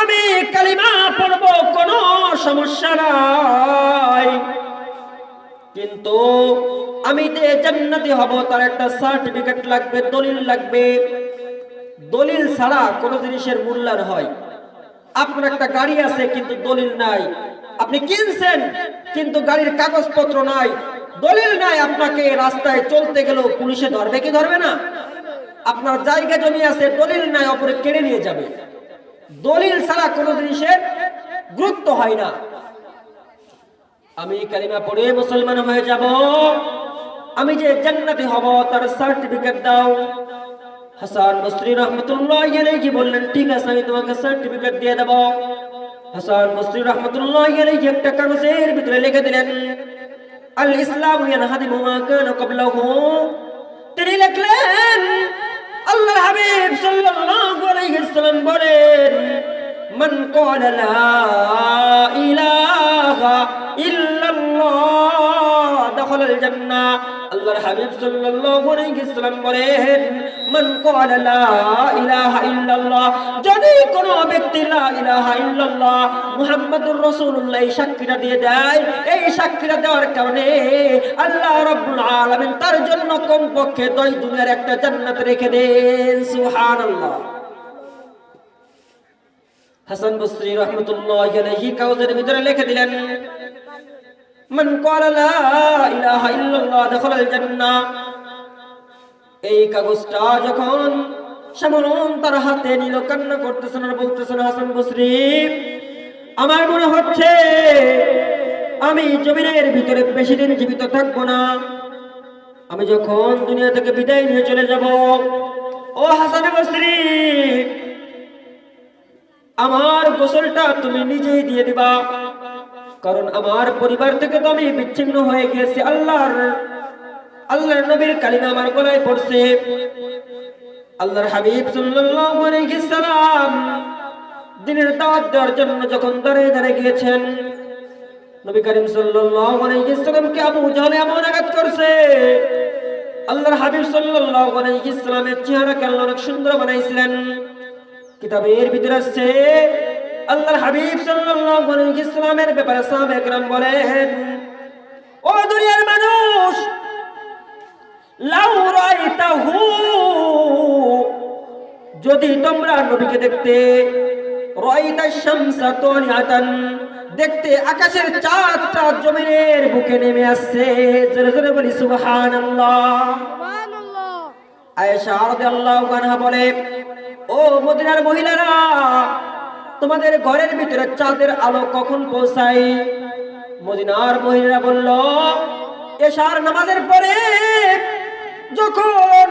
আমি কালিমা পড়ব, কোনো সমস্যা নাই, কিন্তু আমি যে জান্নাতি হব তার একটা সার্টিফিকেট লাগবে, দলিল লাগবে। দলিল ছাড়া কোনো জিনিসের মূল্যায়ন হয়। আপনার একটা গাড়ি আছে কিন্তু দলিল নাই, আপনি কিনছেন কিন্তু গাড়ির কাগজপত্র নাই, দলিল নাই, আপনাকে রাস্তায় চলতে গেলেও পুলিশে ধরবে কি ধরবে না? আপনার জায়গা জমি আছে, দলিল নাই, অপরে কেড়ে নিয়ে যাবে। দলিল ছাড়া কোনো জিনিসের গুরুত্ব হয় না। আমি কালিমা পড়ে মুসলমান হয়ে যাব, আমি যে জান্নাতি হব তার সার্টিফিকেট দাও। হাসান বসরি রাহমাতুল্লাহি আলাইহি বললেন, ঠিক আছে, আমি তোমাকে সার্টিফিকেট দিয়ে দেব। হাসান বসরি রাহমাতুল্লাহি আলাইহি একটা কাগজের ভিতরে লিখে দিলেন, আল ইসলামু ইয়ানহাদিমু মা কানা ক্বাবলাহু। তিনি লিখলেন, আল্লাহর হাবিব সাল্লাল্লাহু আলাইহি ওয়াসাল্লাম বলেন মান ক্বালা লা ইলাহা ইল্লাল্লাহ দাখালাল জান্নাহ। আল্লাহর হাবিব সাল্লাল্লাহু আলাইহি ওয়াসাল্লাম বলেন মান ক্বালা লা ইলাহা ইল্লাল্লাহ, যদি কোনো ব্যক্তি লা ইলাহা ইল্লাল্লাহ মুহাম্মাদুর রাসূলুল্লাহ এই সাক্ষীটা দিয়ে দেয়, এই সাক্ষীটা দেওয়ার কারণে আল্লাহ রাব্বুল আলামিন তার জন্য কমপক্ষে 10 দুনিয়ার একটা জান্নাত রেখে দেন। সুবহানাল্লাহ। হাসান বসরি রাহমাতুল্লাহি আলাইহি কাগজের ভিতরে লিখে দিলেন মান ক্বালা লা ইলাহা ইল্লাল্লাহ দাখালাল জান্নাহ। এই কাগজটা যখন শামরুন তার হাতে নিল, কান্না করতেছেন আর বলতেছেন হাসান বসরি আমার মনে হচ্ছে আমি জমিনের ভিতরে বেশি দিন জীবিত থাকবো না, আমি যখন দুনিয়া থেকে বিদায় নিয়ে চলে যাব, ও হাসান বসরি আমার গোসলটা তুমি নিজেই দিয়ে দিবা, কারণ আমার পরিবার থেকে তো আমি বিচ্ছিন্ন হয়ে গেছি। আল্লাহর নবীর কালিমা আমার গলায় পড়ছে। আল্লাহর হাবিব সাল্লাল্লাহু আলাইহি সাল্লাম দিনের দাওয়াত দেওয়ার জন্য যখন দাঁড়িয়ে দাঁড়িয়ে গিয়েছেন, নবী করিম সাল্লাল্লাহু আলাইহি সাল্লামকে আবু জাহল এমন আঘাত করছে। আল্লাহর হাবিব সাল্লাল্লাহু আলাইহি সাল্লামের চেহারাকে আল্লাহ অনেক সুন্দর বানাইছিলেন। কিতাবের ভিতরে আছে আল্লাহর হাবিব সাল্লাল্লাহু আলাইহি সাল্লামের ব্যাপারে সাহাবায়ে কেরাম বলেন ও দুনিয়ার মানুষ লাউ রাইতাহু, যদি তোমরা নবীকে দেখতে রাইতাশ শামসা তালিআতান, দেখতে আকাশের চাঁদটা জমিনের বুকে নেমে আসছে। জোরে জোরে বলি সুবহানাল্লাহ। সুবহানাল্লাহ। আয়েশা রাদিয়াল্লাহু আনহা বলে ও মদিনার মহিলারা, তোমাদের ঘরের ভিতরে চাঁদের আলো কখন পৌঁছায়? মদিনার মহিলারা বলল এশার নামাজের পরে যখন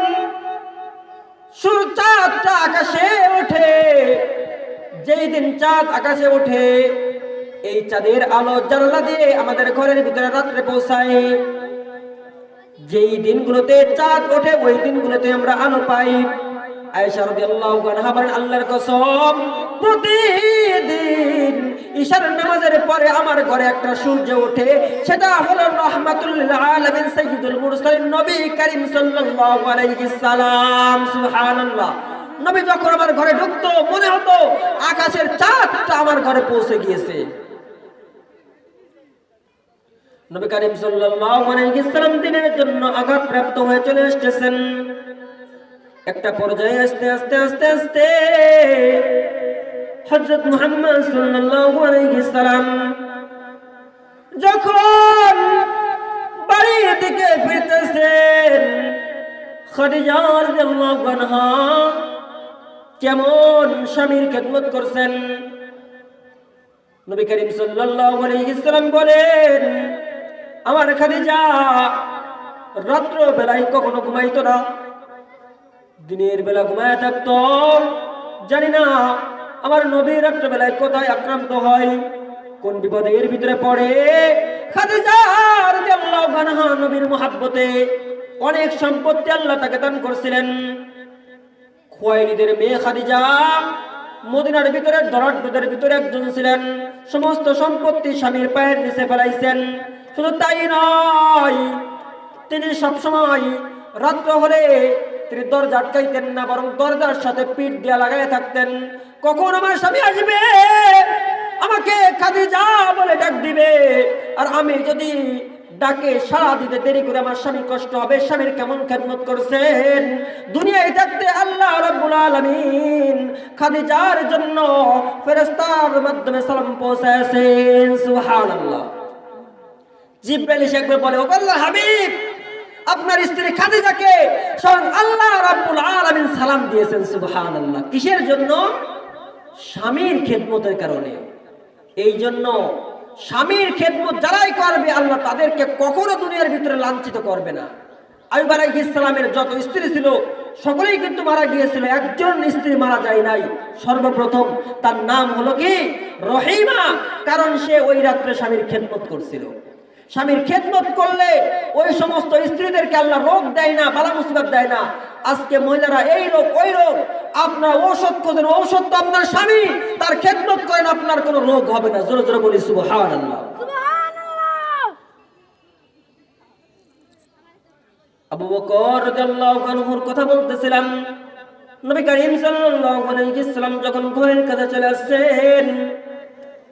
চাঁদটা আকাশে ওঠে, যেই দিন চাঁদ আকাশে ওঠে এই চাঁদের আলো জানালা দিয়ে আমাদের ঘরের ভিতরে রাত্রে পৌঁছায়। যেই দিনগুলোতে চাঁদ ওঠে ওই দিনগুলোতে আমরা আলো পাই। আয়েশা রাদিয়াল্লাহু আনহা বলেন আল্লাহর কসম প্রতিদিন ইশার নামাজের পরে আমার ঘরে একটা সূর্য ওঠে, সেটা হলো রাহমাতুল লিল আলামিন সাইয়্যিদুল মুরসালিন নবী করিম সাল্লাল্লাহু আলাইহি সাল্লাম। সুবহানাল্লাহ। নবী যখন আমার ঘরে ঢুকতো মনে হতো আকাশের চাঁদটা আমার ঘরে পৌঁছে গিয়েছে। নবী করিম সাল্লাল্লাহু আলাইহি সাল্লাম দিনের জন্য আঘাতপ্রাপ্ত হয়ে চলে এসেছেন। একটা পর্যায়ে আস্তে আস্তে আস্তে আস্তে হযরত মুহাম্মদ সাল্লাল্লাহু আলাইহি সাল্লাম যখন বাড়ির দিকে ফিরতেছেন, খাদিজা রাদিয়াল্লাহু আনহা কেমন স্বামীর খেদমত করছেন। নবী করিম সাল্লাল্লাহু আলাইহি সাল্লাম বলেন আমার খাদিজা রাত্র বেলায় কখনো ঘুমাইতো না, দিনের বেলা ঘুমায় থাকতো। জানি না আমার নবী রাত্র বেলায় কোথায় আক্রান্ত হয়, কোন বিপদের ভিতরে পড়ে। খাদিজা রাদিয়াল্লাহু আনহা নবীর মুহাব্বতে অনেক সম্পত্তি আল্লাহ তাকে দান করেছিলেন। খুয়াইলিদের মেয়ে খাদিজা মদিনার ভিতরে দরাজদের ভিতরে একজন ছিলেন। সমস্ত সম্পত্তি স্বামীর পায়ের নিচে ফেলাইছেন। শুধু তাই নয়, তিনি সবসময় রাত্র হলে তিনি দরজা আটকাইতেন না, বরং দরজার সাথে পিঠ দিয়া লাগাই থাকতেন। কখন আমার স্বামী আসবে, আমাকে খাদিজা বলে ডাক দিবে, আর আমি যদি ডাকে সাড়া দিতে দেরি করে আমার স্বামী কষ্ট হবে। স্বামীর কেমন খেদমত করছেন। দুনিয়ায় থাকতে আল্লাহ রাব্বুল আলামিন খাদিজার জন্য ফেরেশতার মাধ্যমে সালাম পৌঁছায়েছেন। সুবহানাল্লাহ। জিবরাইল এসে একবার বলে ও আল্লাহর হাবিব, আপনার স্ত্রী খাদিজাকে স্বয়ং আল্লাহ রাব্বুল আলামিন সালাম দিয়েছেন। সুবহানাল্লাহ। কিসের জন্য? স্বামীর খেদমতের কারণে। এই জন্য স্বামীর খেদমত যারাই করবে আল্লাহ তাদেরকে কখনো দুনিয়ার ভিতরে লাঞ্ছিত করবে না। আইয়ুব আলাইহিস সালামের যত স্ত্রী ছিল সকলেই কিন্তু মারা গিয়েছিল, একজন স্ত্রী মারা যায় নাই। সর্বপ্রথম তার নাম হলো কি? রহিমা। কারণ সে ওই রাত্রে স্বামীর খেদমত করছিল। স্বামীর খেদমত করলে ওই সমস্ত স্ত্রীদেরকে আল্লাহ রোগ দেয় না, বালা মুসিবত দেয় না। আজকে মহিলারা এই রোগ ওই রোগ, আপনার ঔষধ খোঁজেন, ঔষধ তো আপনার স্বামী, তার খেদমত করেন, আপনার কোনো রোগ হবে না। জোরে জোরে বলি সুবহানাল্লাহ। সুবহানাল্লাহ। আবু বকর রাদিয়াল্লাহু আনহুর কথা বলতেছিলাম। নবী করিম সাল্লাল্লাহু আলাইহি ওয়াসাল্লাম যখন ঘরের কাছে চলে আসছেন,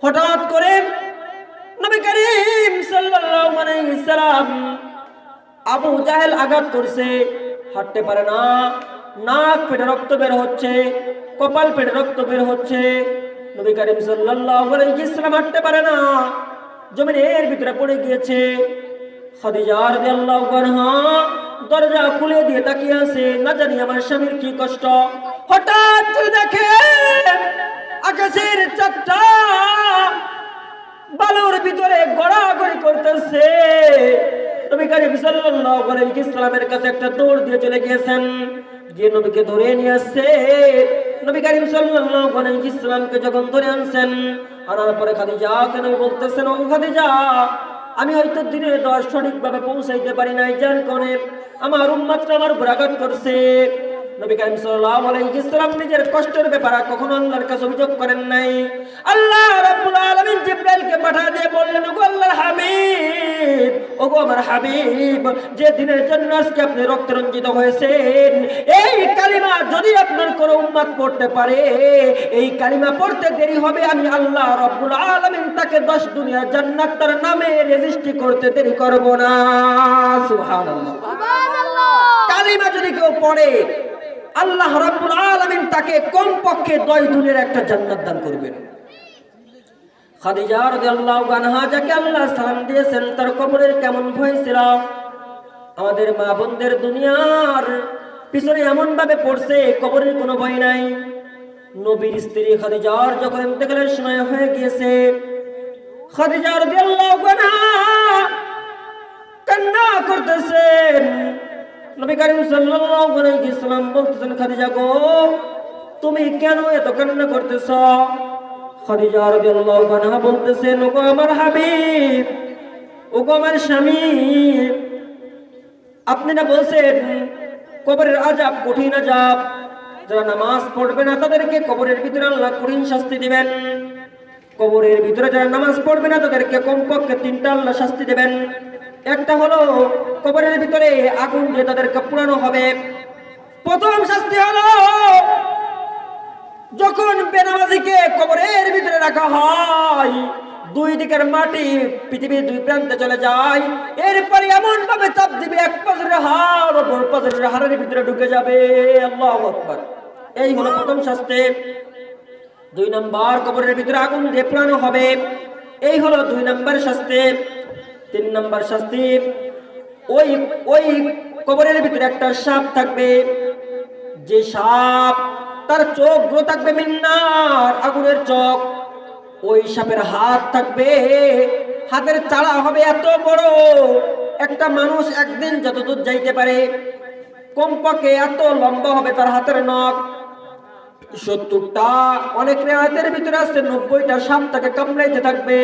হঠাৎ করে নবী করিম সাল্লাল্লাহু আলাইহি ওয়াসাল্লাম আবু জাহেল আঘাত করছে, হাঁটতে পারে না, নাক পেটে রক্ত বের হচ্ছে, কপাল পেটে রক্ত বের হচ্ছে। নবী করিম সাল্লাল্লাহু আলাইহি ওয়াসাল্লাম হাঁটতে পারে না, জমিনের ভিতরে পড়ে গিয়েছে। খাদিজা রাদিয়াল্লাহু আনহা দরজা খুলে দিয়ে তাকিয়ে আছে, না জানি আমার স্বামীর কি কষ্ট। হঠাৎ করে দেখে আকাশের চাঁদটা বালুর ভিতরে গড়াগড়ি করতেছে। নবী করিম সাল্লাল্লাহু আলাইহি ওয়াসাল্লামের কাছে একটা দৌড় দিয়ে চলে গিয়েছেন, গিয়ে নবীকে ধরে নিয়ে আসছে। নবী করিম সাল্লাল্লাহু আলাইহি ওয়াসাল্লামকে যখন ধরে আনছেন, আনার পরে খাদিজাকে নবী বলতেছেন, ও খাদিজা, আমি হয়তো দিনের 10 সঠিকভাবে পৌঁছাইতে পারি নাই, যার কারণে আমার উম্মতরা আমার উপর আঘাত করছে। নবী করিম সাল্লাল্লাহু আলাইহি ওয়াসাল্লাম নিজের কষ্টের ব্যাপারে কখনো আল্লাহর কাছে অভিযোগ করেন নাই। আল্লাহ রাব্বুল আলামিন জিবরাইলকে পাঠিয়ে দিয়ে বললেন, ওগো আল্লাহর হাবিব, ওগো আমার হাবিব, যে দিনের জন্য আজকে আপনি রক্ত রঞ্জিত হয়েছেন, এই কালিমা যদি আপনার কোনো উম্মত পড়তে পারে, এই কালিমা পড়তে দেরি হবে, আমি আল্লাহ রাব্বুল আলামিন তাকে 10 দুনিয়ার জান্নাত তার নামে রেজিস্ট্রি করতে দেরি করব না। সুবহানাল্লাহ। সুবহানাল্লাহ। কালিমা যদি কেউ পড়ে, আল্লাহ রাব্বুল আলামিন তাকে কমপক্ষে 10 দুনিয়ার একটা জান্নাত দান করবেন। খাদিজা রাদিয়াল্লাহু আনহা যাকে আল্লাহ সালাম দিয়েছেন, তার কবরের কেমন ভয় ছিল। আমাদের মা বোনদের দুনিয়ার পিছনে এমন ভাবে পড়ছে, কবরের কোনো ভয় নাই। নবীর স্ত্রী খাদিজার যখন ইন্তেকালের সময় হয়ে গিয়েছে, খাদিজা রাদিয়াল্লাহু আনহা কান্না করতেছেন। নবী করিম সাল্লাল্লাহু আলাইহি ওয়াসাল্লাম বলতেছেন, খাদিজা গো, তুমি কেন এত কান্না করতেছ? খাদিজা রাদিয়াল্লাহু আনহা বলতেছেন, ওগো আমার হাবিব, ওগো আমার স্বামী, আপনি না বলছেন কবরের আযাব কঠিন আযাব, যারা নামাজ পড়বে না তাদেরকে কবরের ভিতরে আল্লাহ কঠিন শাস্তি দিবেন। কবরের ভিতরে যারা নামাজ পড়বে না তাদেরকে কমপক্ষে 3টা আল্লাহ শাস্তি দেবেন। একটা হলো কবরের ভিতরে আগুন দিয়ে তাদেরকে পোড়ানো হবে। প্রথম শাস্তি হলো যখন বেনামাজিকে কবরের ভিতরে রাখা হয়, 2 দিকের মাটি পৃথিবীর 2 প্রান্তে চলে যায়, এরপরে এমন ভাবে চাপ দিবে, এক পাজরের হাড় অপর পাজরের হাড়ের ভিতরে ঢুকে যাবে। আল্লাহু আকবার। এই হলো প্রথম শাস্তি। 2 নাম্বার, কবরের ভিতরে আগুন দিয়ে পোড়ানো হবে। এই হলো 2 নাম্বার শাস্তি। 3 নাম্বার শাস্তি, ওই কবরের ভিতরে একটা সাপ থাকবে, যে সাপ তার চোখ গুলো থাকবে মিন্নার, আগুনের চোখ। ওই সাপের হাত থাকবে, হাতের চাড়া হবে এত বড়, একটা মানুষ একদিন যতদূর যাইতে পারে, কমপক্ষে এত লম্বা হবে তার হাতের নখ। 70টা, অনেক রেওয়ায়েতের ভিতরে আছে 90টা সাপ তাকে কামড়াইতে থাকবে।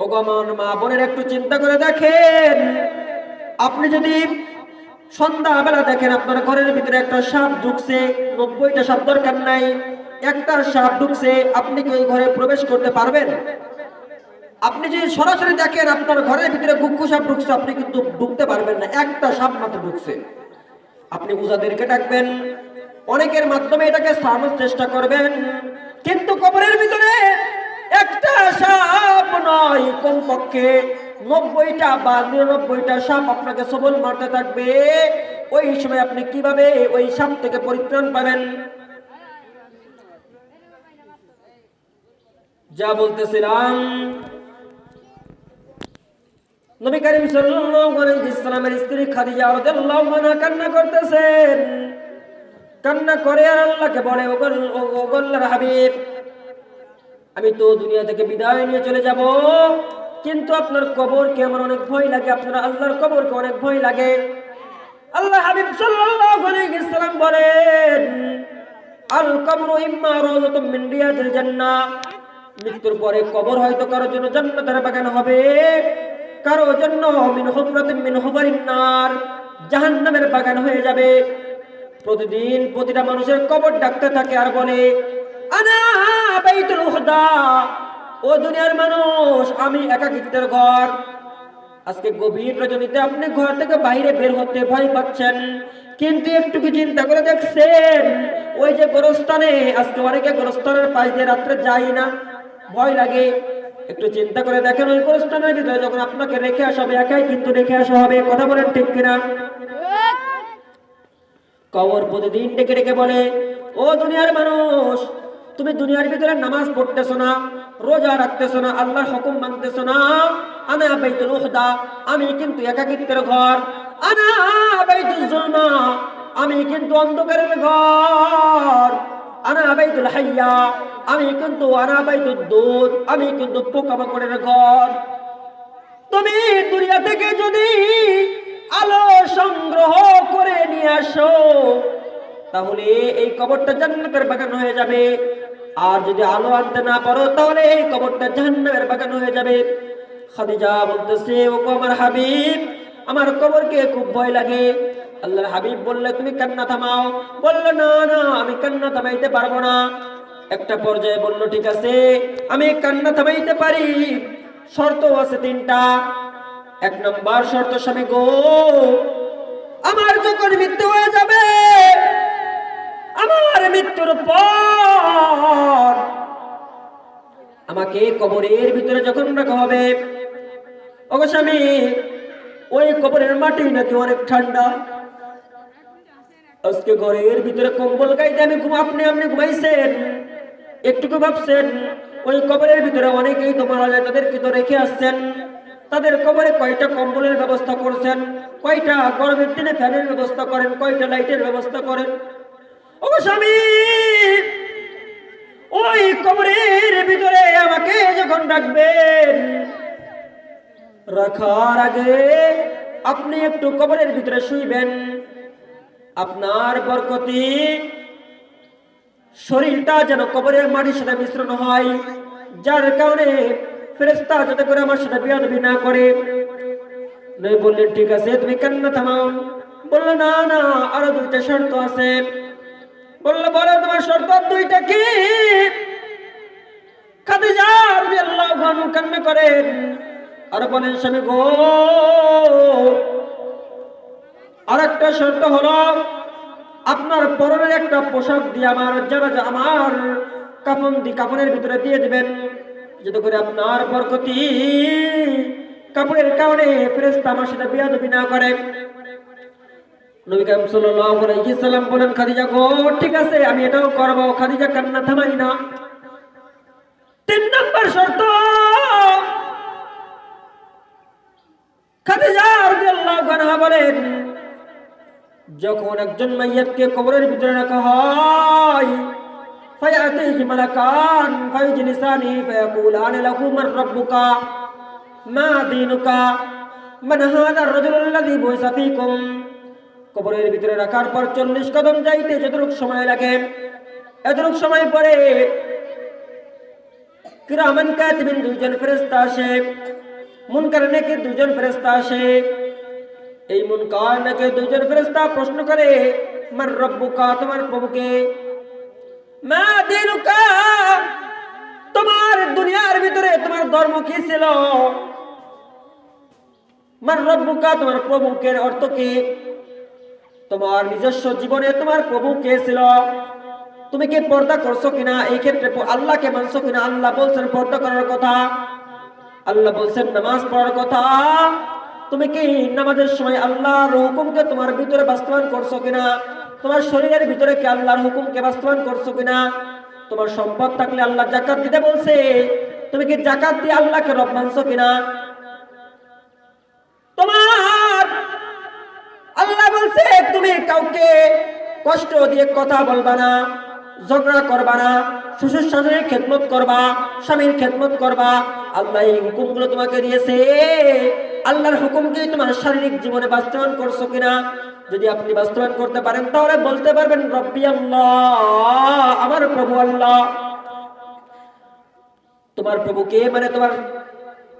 ওগমন মা বোনের একটু চিন্তা করে দেখেন, আপনি যদি সন্ধ্যাবেলা দেখেন আপনার ঘরের ভিতরে একটা সাপ ঢুকছে, 90টা সাপ দরকার নাই, একটা সাপ ঢুকছে, আপনি কি ওই ঘরে প্রবেশ করতে পারবেন? আপনি যদি সরাসরি দেখেন আপনার ঘরের ভিতরে গুক্কু সাপ ঢুকছে, আপনি কিন্তু ঢুকতে পারবেন না, একটা সাপ মাত্র ঢুকছে। আপনি উজাদেরকে ডাকবেন, অনেকের মাধ্যমে এটাকে সারানোর চেষ্টা করবেন, কিন্তু কবরের ভিতরে একটা সাপ নয়, কমপক্ষে 90টা বা 99টা সাপ আপনাকে সবল মারতে থাকবে। ওই সময় আপনি কিভাবে ওই সাপ থেকে পরিত্রাণ পাবেন? যা বলতেছিলাম, নবী করিম সাল্লাল্লাহু আলাইহি ওয়াসাল্লামের স্ত্রী খাদিজা রাদিয়াল্লাহু আনহা কান্না করতেছেন। কান্না করে আর আল্লাহকে বলে, ওগো আল্লাহর হাবিব, আমি তো দুনিয়া থেকে বিদায় নিয়ে চলে যাব, কিন্তু আপনার কবরকে আমার অনেক ভয় লাগে, আপনার আল্লাহর কবরকে অনেক ভয় লাগে। আল্লাহ হাবিব সাল্লাল্লাহু আলাইহি ওয়াসাল্লাম বলেন, আল কবরু ইম্মা রাওযাতুম মিন রিয়াদিল জান্নাহ, মৃত্যুর পরে কবর হয়তো কারোর জন্য জান্নাতের বাগান হবে, কারোর জন্য মিন হুফরাতিন মিন হুফারিন নার, জাহান্নামের বাগান হয়ে যাবে। প্রতিদিন প্রতিটা মানুষের কবর ডাকতে থাকে আর বলে, আনা বাইতুল উহদা, ও দুনিয়ার মানুষ, আমি একাকিত্বের ঘর। আজকে গভীর রজনীতে আপনি ঘর থেকে বাইরে বের হতে ভয় পাচ্ছেন, কিন্তু একটু কি চিন্তা করে দেখছেন ওই যে গোরস্থানে, আজকে অনেকে গোরস্থানের পাশ দিয়ে রাত্রে যায় না, ভয় লাগে। একটু চিন্তা করে দেখেন ওই গোরস্থানের ভিতরে যখন আপনাকে রেখে আসা হবে, একাই কিন্তু রেখে আসা হবে, কথা বলেন ঠিক কিনা? কবর প্রতিদিন ডেকে ডেকে বলে, ও দুনিয়ার মানুষ, তুমি দুনিয়ার ভিতরে নামাজ পড়তেছো না, রোজা রাখতেছো না, আল্লাহর হুকুম মানতেছো না। আনা বাইতুল উহদা, আমি কিন্তু একাকিত্বের ঘর। আনা বাইতুল জুলমা, আমি কিন্তু অন্ধকারের ঘর। আনা বাইতুল হাইয়া, আমি কিন্তু আনা বাইতুল দুধ, আমি কিন্তু পোকামাকড়ের ঘর। তুমি দুনিয়া থেকে যদি আলো সংগ্রহ করে নিয়ে আসো, তাহলে এই কবরটা জান্নাতের বাগান হয়ে যাবে। আর যদি আলো আনতে না পারো, তাহলে এই কবরটা জাহান্নামের বাগান হয়ে যাবে। খাদিজা বলতেছে, ও আমার হাবিব, আমার কবরকে খুব ভয় লাগে। আল্লাহর হাবিব বললে, তুমি কান্না থামাও। বললো, না না, আমি কান্না থামাইতে পারবো না। একটা পর্যায়ে বলল, ঠিক আছে, আমি কান্না থামাইতে পারি, শর্ত আছে 3টা। 1 নম্বর শর্ত, স্বামী গো, আমার যখন মৃত্যু হয়ে যাবে, আমার মৃত্যুর পর আমাকে কবরের ভিতরে যখন রাখা হবে, ওগো স্বামী, ওই কবরের মাটি নাকি অনেক ঠান্ডা। আজকে ঘরের ভিতরে কম্বল গাইতে আমি আপনি ঘুমাইছেন, একটুকু ভাবছেন ওই কবরের ভিতরে অনেকেই তো মারা যায়, তাদেরকে তো রেখে আসছেন। তাদের কবরে কয়টা কম্বলের ব্যবস্থা করছেন, কয়টা গরমের দিনে ফ্যানের ব্যবস্থা করেন, কয়টা লাইটের ব্যবস্থা করেন। ও স্বামী, ওই কবরের ভিতরে আমাকে যখন রাখবেন, রাখার আগে আপনি একটু কবরের ভিতরে শুইবেন। আপনার বরকতি শরীরটা যেন কবরের মাটির সাথে মিশ্রণ হয়, যার কারণে ফেরেশতা যাতে করে আমার সাথে বেয়াদবি না করে। নবী বললেন, ঠিক আছে, তুমি কান্না থামাও। বললো, না না, আরো 2টা শর্ত আছে। বললো, বলো তোমার শর্ত 2টা কি? খাদিজা রাদিয়াল্লাহু আনহা কান্না করেন আর বলেন, স্বামী গো, আরেকটা শর্ত হলো, আপনার পরনের একটা পোশাক দিয়ে আমার জানাজা, আমার কাফনের ভিতরে দিয়ে দিবেন, যাতে করে আপনার বরকতি কাপড়ের কারণে ফেরেশতা আমার সাথে বেয়াদবি না করে। নবী কারীম সাল্লাল্লাহু আলাইহি সাল্লাম বলেন, খাদিজা গো, ঠিক আছে, আমি এটাও করব। খাদিজা কান্না থামাই না। 3 নম্বর শর্ত, খাদিজা রাদিয়াল্লাহু আনহা বলেন, যখন একজন মাইয়াতকে কবরের ভিতরে রাখা হয়, ফায়াতিহি মালাকান ফায়জলিসানি ফায়াকুলানি লাহু মান রাব্বুকা মা দীনুকা মান হাযা আর-রাজুলুল্লাযী বুইসা ফীকুম। কবরের ভিতরে রাখার পর 40 কদম যাইতে যতটুকু সময় লাগে, এতটুকু সময় পরে কিরামান কাতিবিন 2 জন ফেরেশতা আসে, মুনকার নাকির 2 জন ফেরেশতা আসে। এই মুনকার নাকির 2 জন ফেরেশতা প্রশ্ন করে, মান রাব্বুকা, তোমার প্রভুকে, মা দীনুকা, তোমার দুনিয়ার ভিতরে তোমার ধর্ম কি ছিল, মান রাব্বুকা, তোমার প্রভুকে অর্থ কি, তোমার নিজস্ব জীবনে তোমার প্রভু কে ছিল, তুমি কি পর্দা করছো কিনা, এই ক্ষেত্রে আল্লাহকে মানছো কিনা। আল্লাহ বলছেন পর্দা করার কথা, আল্লাহ বলছেন নামাজ পড়ার কথা। তুমি কি নামাজের সময় আল্লাহর হুকুমকে তোমার ভিতরে বাস্তবায়ন করছো কিনা, তোমার শরীরের ভিতরে কি আল্লাহর হুকুমকে বাস্তবায়ন করছো কিনা। তোমার সম্পদ থাকলে আল্লাহ যাকাত দিতে বলছে, তুমি কি যাকাত দিয়ে আল্লাহকে রব মানছো কিনা। তোমার আল্লাহ বলছে তুমি কাউকে কষ্ট দিয়ে কথা বলবা না, ঝগড়া করবা না, শ্বশুর শাশুড়ির খেদমত করবা, স্বামীর খেদমত করবা। আল্লাহ এই হুকুমগুলো তোমাকে দিয়েছে, আল্লাহর হুকুমকে তোমার শারীরিক জীবনে বাস্তবায়ন করছো কিনা। যদি আপনি বাস্তবায়ন করতে পারেন, তাহলে বলতে পারবেন রব্বি আল্লাহ, আমার প্রভু আল্লাহ। তোমার প্রভুকে মানে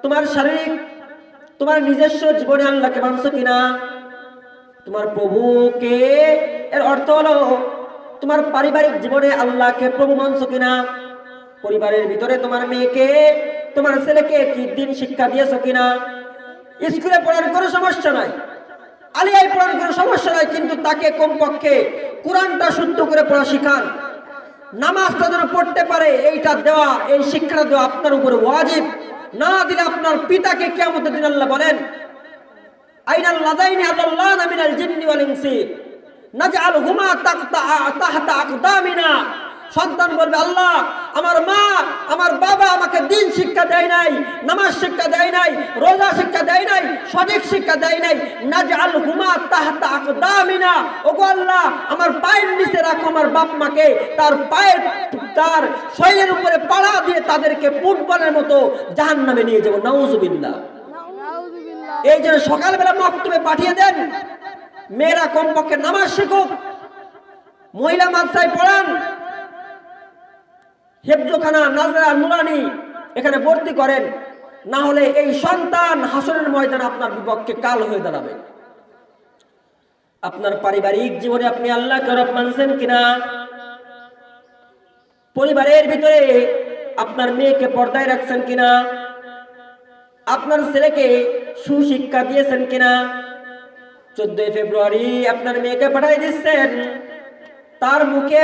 তোমার শারীরিক, তোমার নিজস্ব জীবনে আল্লাহকে মানছো কিনা। তোমার প্রভুকে এর অর্থ হলো তোমার পারিবারিক জীবনে আল্লাহকে প্রভু মানছো কিনা, পরিবারের ভিতরে তোমার মেয়েকে তোমার ছেলেকে কি দিন শিক্ষা দিয়েছো কিনা। স্কুলে পড়ার কোনো সমস্যা নাই, আলিয়ায় পড়ার কোনো সমস্যা নাই, কিন্তু তাকে কমপক্ষে কোরআনটা শুদ্ধ করে পড়া শিখান, নামাজটা যেন পড়তে পারে এইটা দেওয়া, এই শিক্ষাটা দেওয়া আপনার উপরে ওয়াজিব। না দিলে আপনার পিতাকে কিয়ামতের দিন আল্লাহ বলেন আইনাল লাদাইনি আদাল্লানা মিনাল জিন্নি ওয়াল ইনসি নাজআলহুমা তাহতা আকদামিনা। সন্তান বলবে, আল্লাহ আমার মা আমার বাবা আমাকে দিন শিক্ষা দেয় নাই, নামাজ শিক্ষা দেয় নাই, রোজা শিক্ষা দেয় নাই, সঠিক শিক্ষা দেয় নাই। নাজআলহুমা তাহতা আকদামিনা, ওগো আল্লাহ আমার পায়ের নিচে রাখো আমার বাপ মাকে, তার শরীরের উপরে পাড়া দিয়ে তাদেরকে ফুটবলের মতো জাহান্নামে নিয়ে যাবো। নাউজুবিল্লাহ। এই জন্য সকালবেলা মক্তবে পাঠিয়ে দেন, মেয়েরা কমপক্ষে নামাজ শিখুক, মহিলা মাদ্রাসায় পড়ান, হেফজখানা নাজরা নুরানি এখানে ভর্তি করেন, না হলে এই সন্তান হাসরের ময়দান আপনার বিপক্ষে কাল হয়ে দাঁড়াবে। আপনার পারিবারিক জীবনে আপনি আল্লাহকে রব মানছেন কিনা, পরিবারের ভিতরে আপনার মেয়েকে পর্দায় রাখছেন কিনা, আপনার ছেলেকে সুশিক্ষা দিয়েছেন কিনা। 14 ফেব্রুয়ারি আপনার মেয়েকে পাঠিয়ে দিচ্ছেন, তার মুখে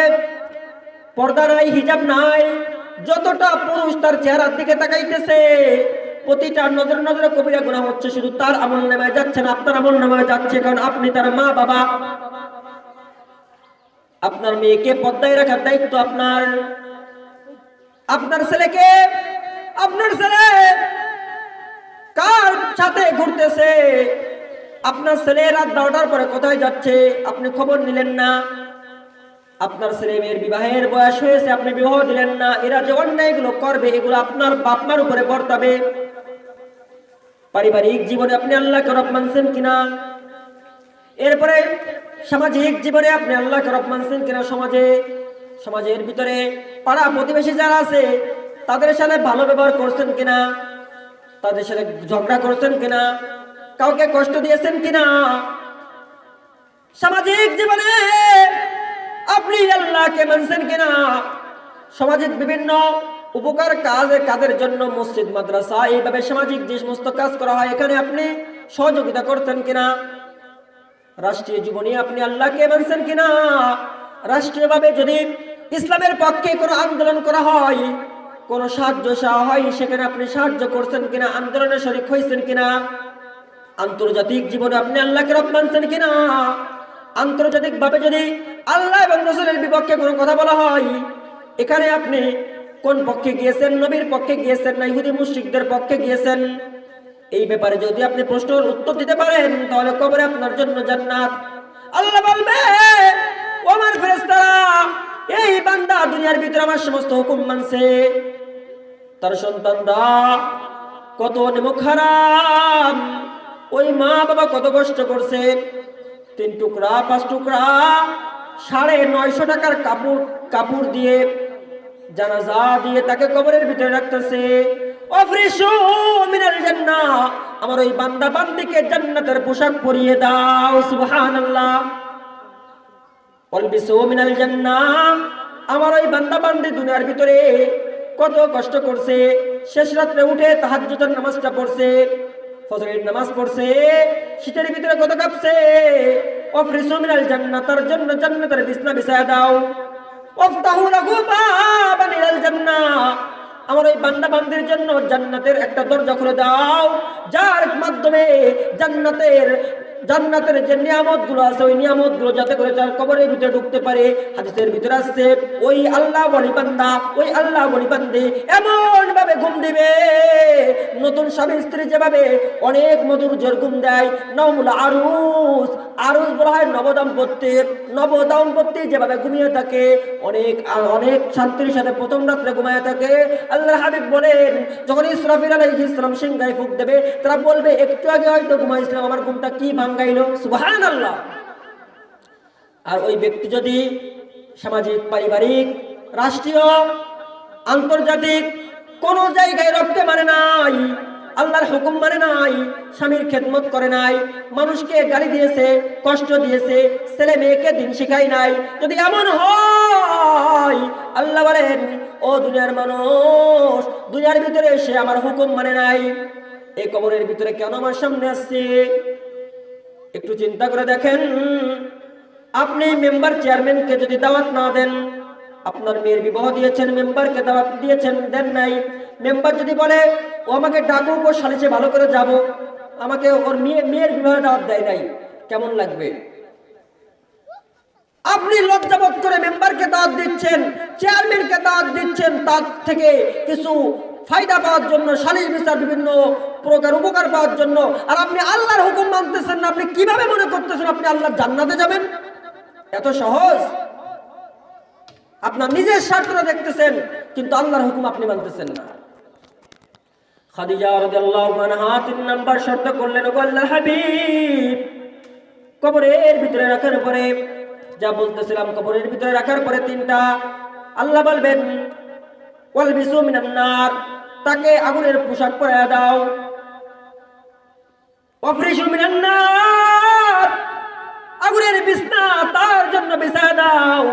পর্দা নাই, হিজাব নাই, যতটা পুরুষ তার চেহারার দিকে তাকাইতেছে প্রতিটা নজরে নজরে কবিরা গুনাহ হচ্ছে। শুধু তার আমলনামায় যাচ্ছে না, আপনার আমলনামায় যাচ্ছে, কারণ আপনি তার মা বাবা। আপনার মেয়েকে পর্দায় রাখার দায়িত্ব আপনার। আপনার ছেলেকে, আপনার ছেলে কার সাথে ঘুরতেছে, আপনার ছেলে রাত 12টার পরে কোথায় যাচ্ছে আপনি খবর নিলেন না। আপনার ছেলে মেয়ের বিবাহের বয়স হয়েছে, আপনি বিবাহ দিলেন না। এরা যে অন্যায়গুলো করবে এগুলো আপনার বাপ মার উপরে বর্তাবে। পারিবারিক জীবনে আপনি আল্লাহকে রব মানছেন কিনা, এরপরে সামাজিক জীবনে আপনি আল্লাহকে রব মানছেন কিনা। সমাজের ভিতরে পাড়া প্রতিবেশী যারা আছে তাদের সাথে ভালো ব্যবহার করছেন কিনা, তাদের সাথে ঝগড়া করছেন কিনা, কাউকে কষ্ট দিয়েছেন কিনা। সামাজিক জীবনে আপনি আল্লাহকে মানছেন কিনা। সমাজের বিভিন্ন উপকার কাজের জন্য মসজিদ মাদ্রাসা এইভাবে সামাজিক যে সমস্ত কাজ করা হয় এখানে আপনি সহযোগিতা করছেন কিনা। রাষ্ট্রীয় জীবনে আপনি আল্লাহকে মানছেন কিনা। রাষ্ট্রীয়ভাবে যদি ইসলামের পক্ষে কোনো আন্দোলন করা হয়, কোনো সাহায্য চাওয়া হয়, সেখানে আপনি সাহায্য করছেন কিনা, আন্দোলনে শরীক হয়েছেন কিনা। আন্তর্জাতিক জীবনে আপনি আল্লাহকে রব মানছেন কিনা। আন্তর্জাতিক ভাবে যদি আল্লাহ এবং রাসূলের বিপক্ষে কোনো কথা বলা হয়, এখানে আপনি কোন পক্ষে গিয়েছেন, নবীর পক্ষে গিয়েছেন না ইহুদি মুশরিকদের পক্ষে গিয়েছেন। এই ব্যাপারে যদি আপনি প্রশ্নের উত্তর দিতে পারেন তাহলে কবরে আপনার জন্য জান্নাত। আল্লাহ বলবে, ও আমার ফেরেশতারা, এই বান্দা দুনিয়ার ভিতরে আমার সমস্ত হুকুম মানছে, তার সন্তানরা কত নেমুখ হারাম, ওই মা বাবা কত কষ্ট করছে, 3 টুকরা 5 টুকরা 950 টাকার কাপড় দিয়ে জানাজা দিয়ে তাকে কবরের ভিতরে রাখতেছে। আফরিশু মিনাল জান্নাহ, আমার ওই বান্দা বান্দিকে জান্নাতের পোশাক পরিয়ে দাও। সুবহানাল্লাহ। আলবিসু মিনাল জান্নাহ, আমার ওই বান্দা বান্দি দুনিয়ার ভিতরে কত কষ্ট করছে, শেষ রাত্রে উঠে তাহাজ্জুদের নামাজটা পড়ছে, ফজরের নামাজ পড়ছে, শীতের ভিতরে কত কাঁপছে। আফরিশু মিনাল জান্নাহ, তার জন্য জান্নাতের বিছনা বিছায়া দাও। ওয়াফতাহু লাহু বাবান ইলাল জান্নাহ, আমার ওই বান্দা বান্দির জন্য জান্নাতের একটা দরজা খুলে দাও, যার মাধ্যমে জান্নাতের যে নিয়ামতগুলো আছে ওই নিয়ামতগুলো যাতে করে তার কবরের ভিতরে ঢুকতে পারে। হাদিসের ভিতরে আসছে ওই আল্লাহ ওয়ালি বান্দা, ওই আল্লাহ ওয়ালি বান্দি এমন ভাবে ঘুম দিবে, নতুন স্বামী স্ত্রী যেভাবে অনেক মধুর জোর ঘুম দেয়, নাউমুল আরুস বলা হয় নবদম্পতি যেভাবে ঘুমিয়ে থাকে, অনেক শান্তির সাথে প্রথম রাত্রে ঘুমিয়ে থাকে। আল্লাহর হাবিব বলেন, যখন ইসরাফিল আলাইহিস সালাম সিংহায় ফুঁক দেবে, তারা বলবে একটু আগে হয়তো ঘুমাইছিলাম, আমার ঘুমটা কি ভাঙ্গাইলো। সুবহানাল্লাহ। আর ওই ব্যক্তি যদি সামাজিক, পারিবারিক, রাষ্ট্রীয়, আন্তর্জাতিক কোন জায়গায় রবকে মানে নাই, আল্লাহর হুকুম মানে নাই, স্বামীর খেদমত করে নাই, মানুষকে গালি দিয়েছে, কষ্ট দিয়েছে, ছেলে মেয়েকে দিন শিখাই নাই, যদি এমন হয় আল্লাহ বলেন ও দুনিয়ার মানুষ, দুনিয়ার ভিতরে এসে আমার হুকুম মানে নাই, এই কবরের ভিতরে কেন আমার সামনে আসছে? একটু চিন্তা করে দেখেন, আপনি মেম্বার চেয়ারম্যানকে যদি দাওয়াত না দেন, আপনার মেয়ের বিবাহ দিয়েছেন, মেম্বারকে দাওয়াত দিয়েছেন, দেন নাই, মেম্বার যদি বলে ও আমাকে ডাকুক, ও সালিশে ভালো করে যাব, আমাকে ওর মেয়ের বিবাহে দাওয়াত দেয় নাই, কেমন লাগবে? আপনি লজ্জাবোধ করে মেম্বারকে দাওয়াত দিচ্ছেন, চেয়ারম্যানকে দাওয়াত দিচ্ছেন, তার থেকে কিছু ফায়দা পাওয়ার জন্য, সালিশ বিচার বিভিন্ন প্রকার উপকার পাওয়ার জন্য, আর আপনি আল্লাহর হুকুম মানতেছেন না। আপনি কিভাবে মনে করতেছেন আপনি আল্লাহর জান্নাতে যাবেন? এত সহজ? আপনার নিজের স্বার্থটা দেখতেছেন, কিন্তু আল্লাহর হুকুম আপনি মানতেছেন না। খাদিজা রাদিয়াল্লাহু আনহা 3 নাম্বার শর্ত করলেন, ও আল্লাহর হাবিব, কবরের ভিতরে রাখার পরে, যা বলতেছিলাম, কবরের ভিতরে রাখার পরে 3টা আল্লাহ বলবেন ওয়ালবিসু মিনান নার, তাকে আগুনের পোশাক পরায়া দাও, ওয়াফরিশু মিনান নার, আগুনের বিছনা তার জন্য বিছায়া দাও।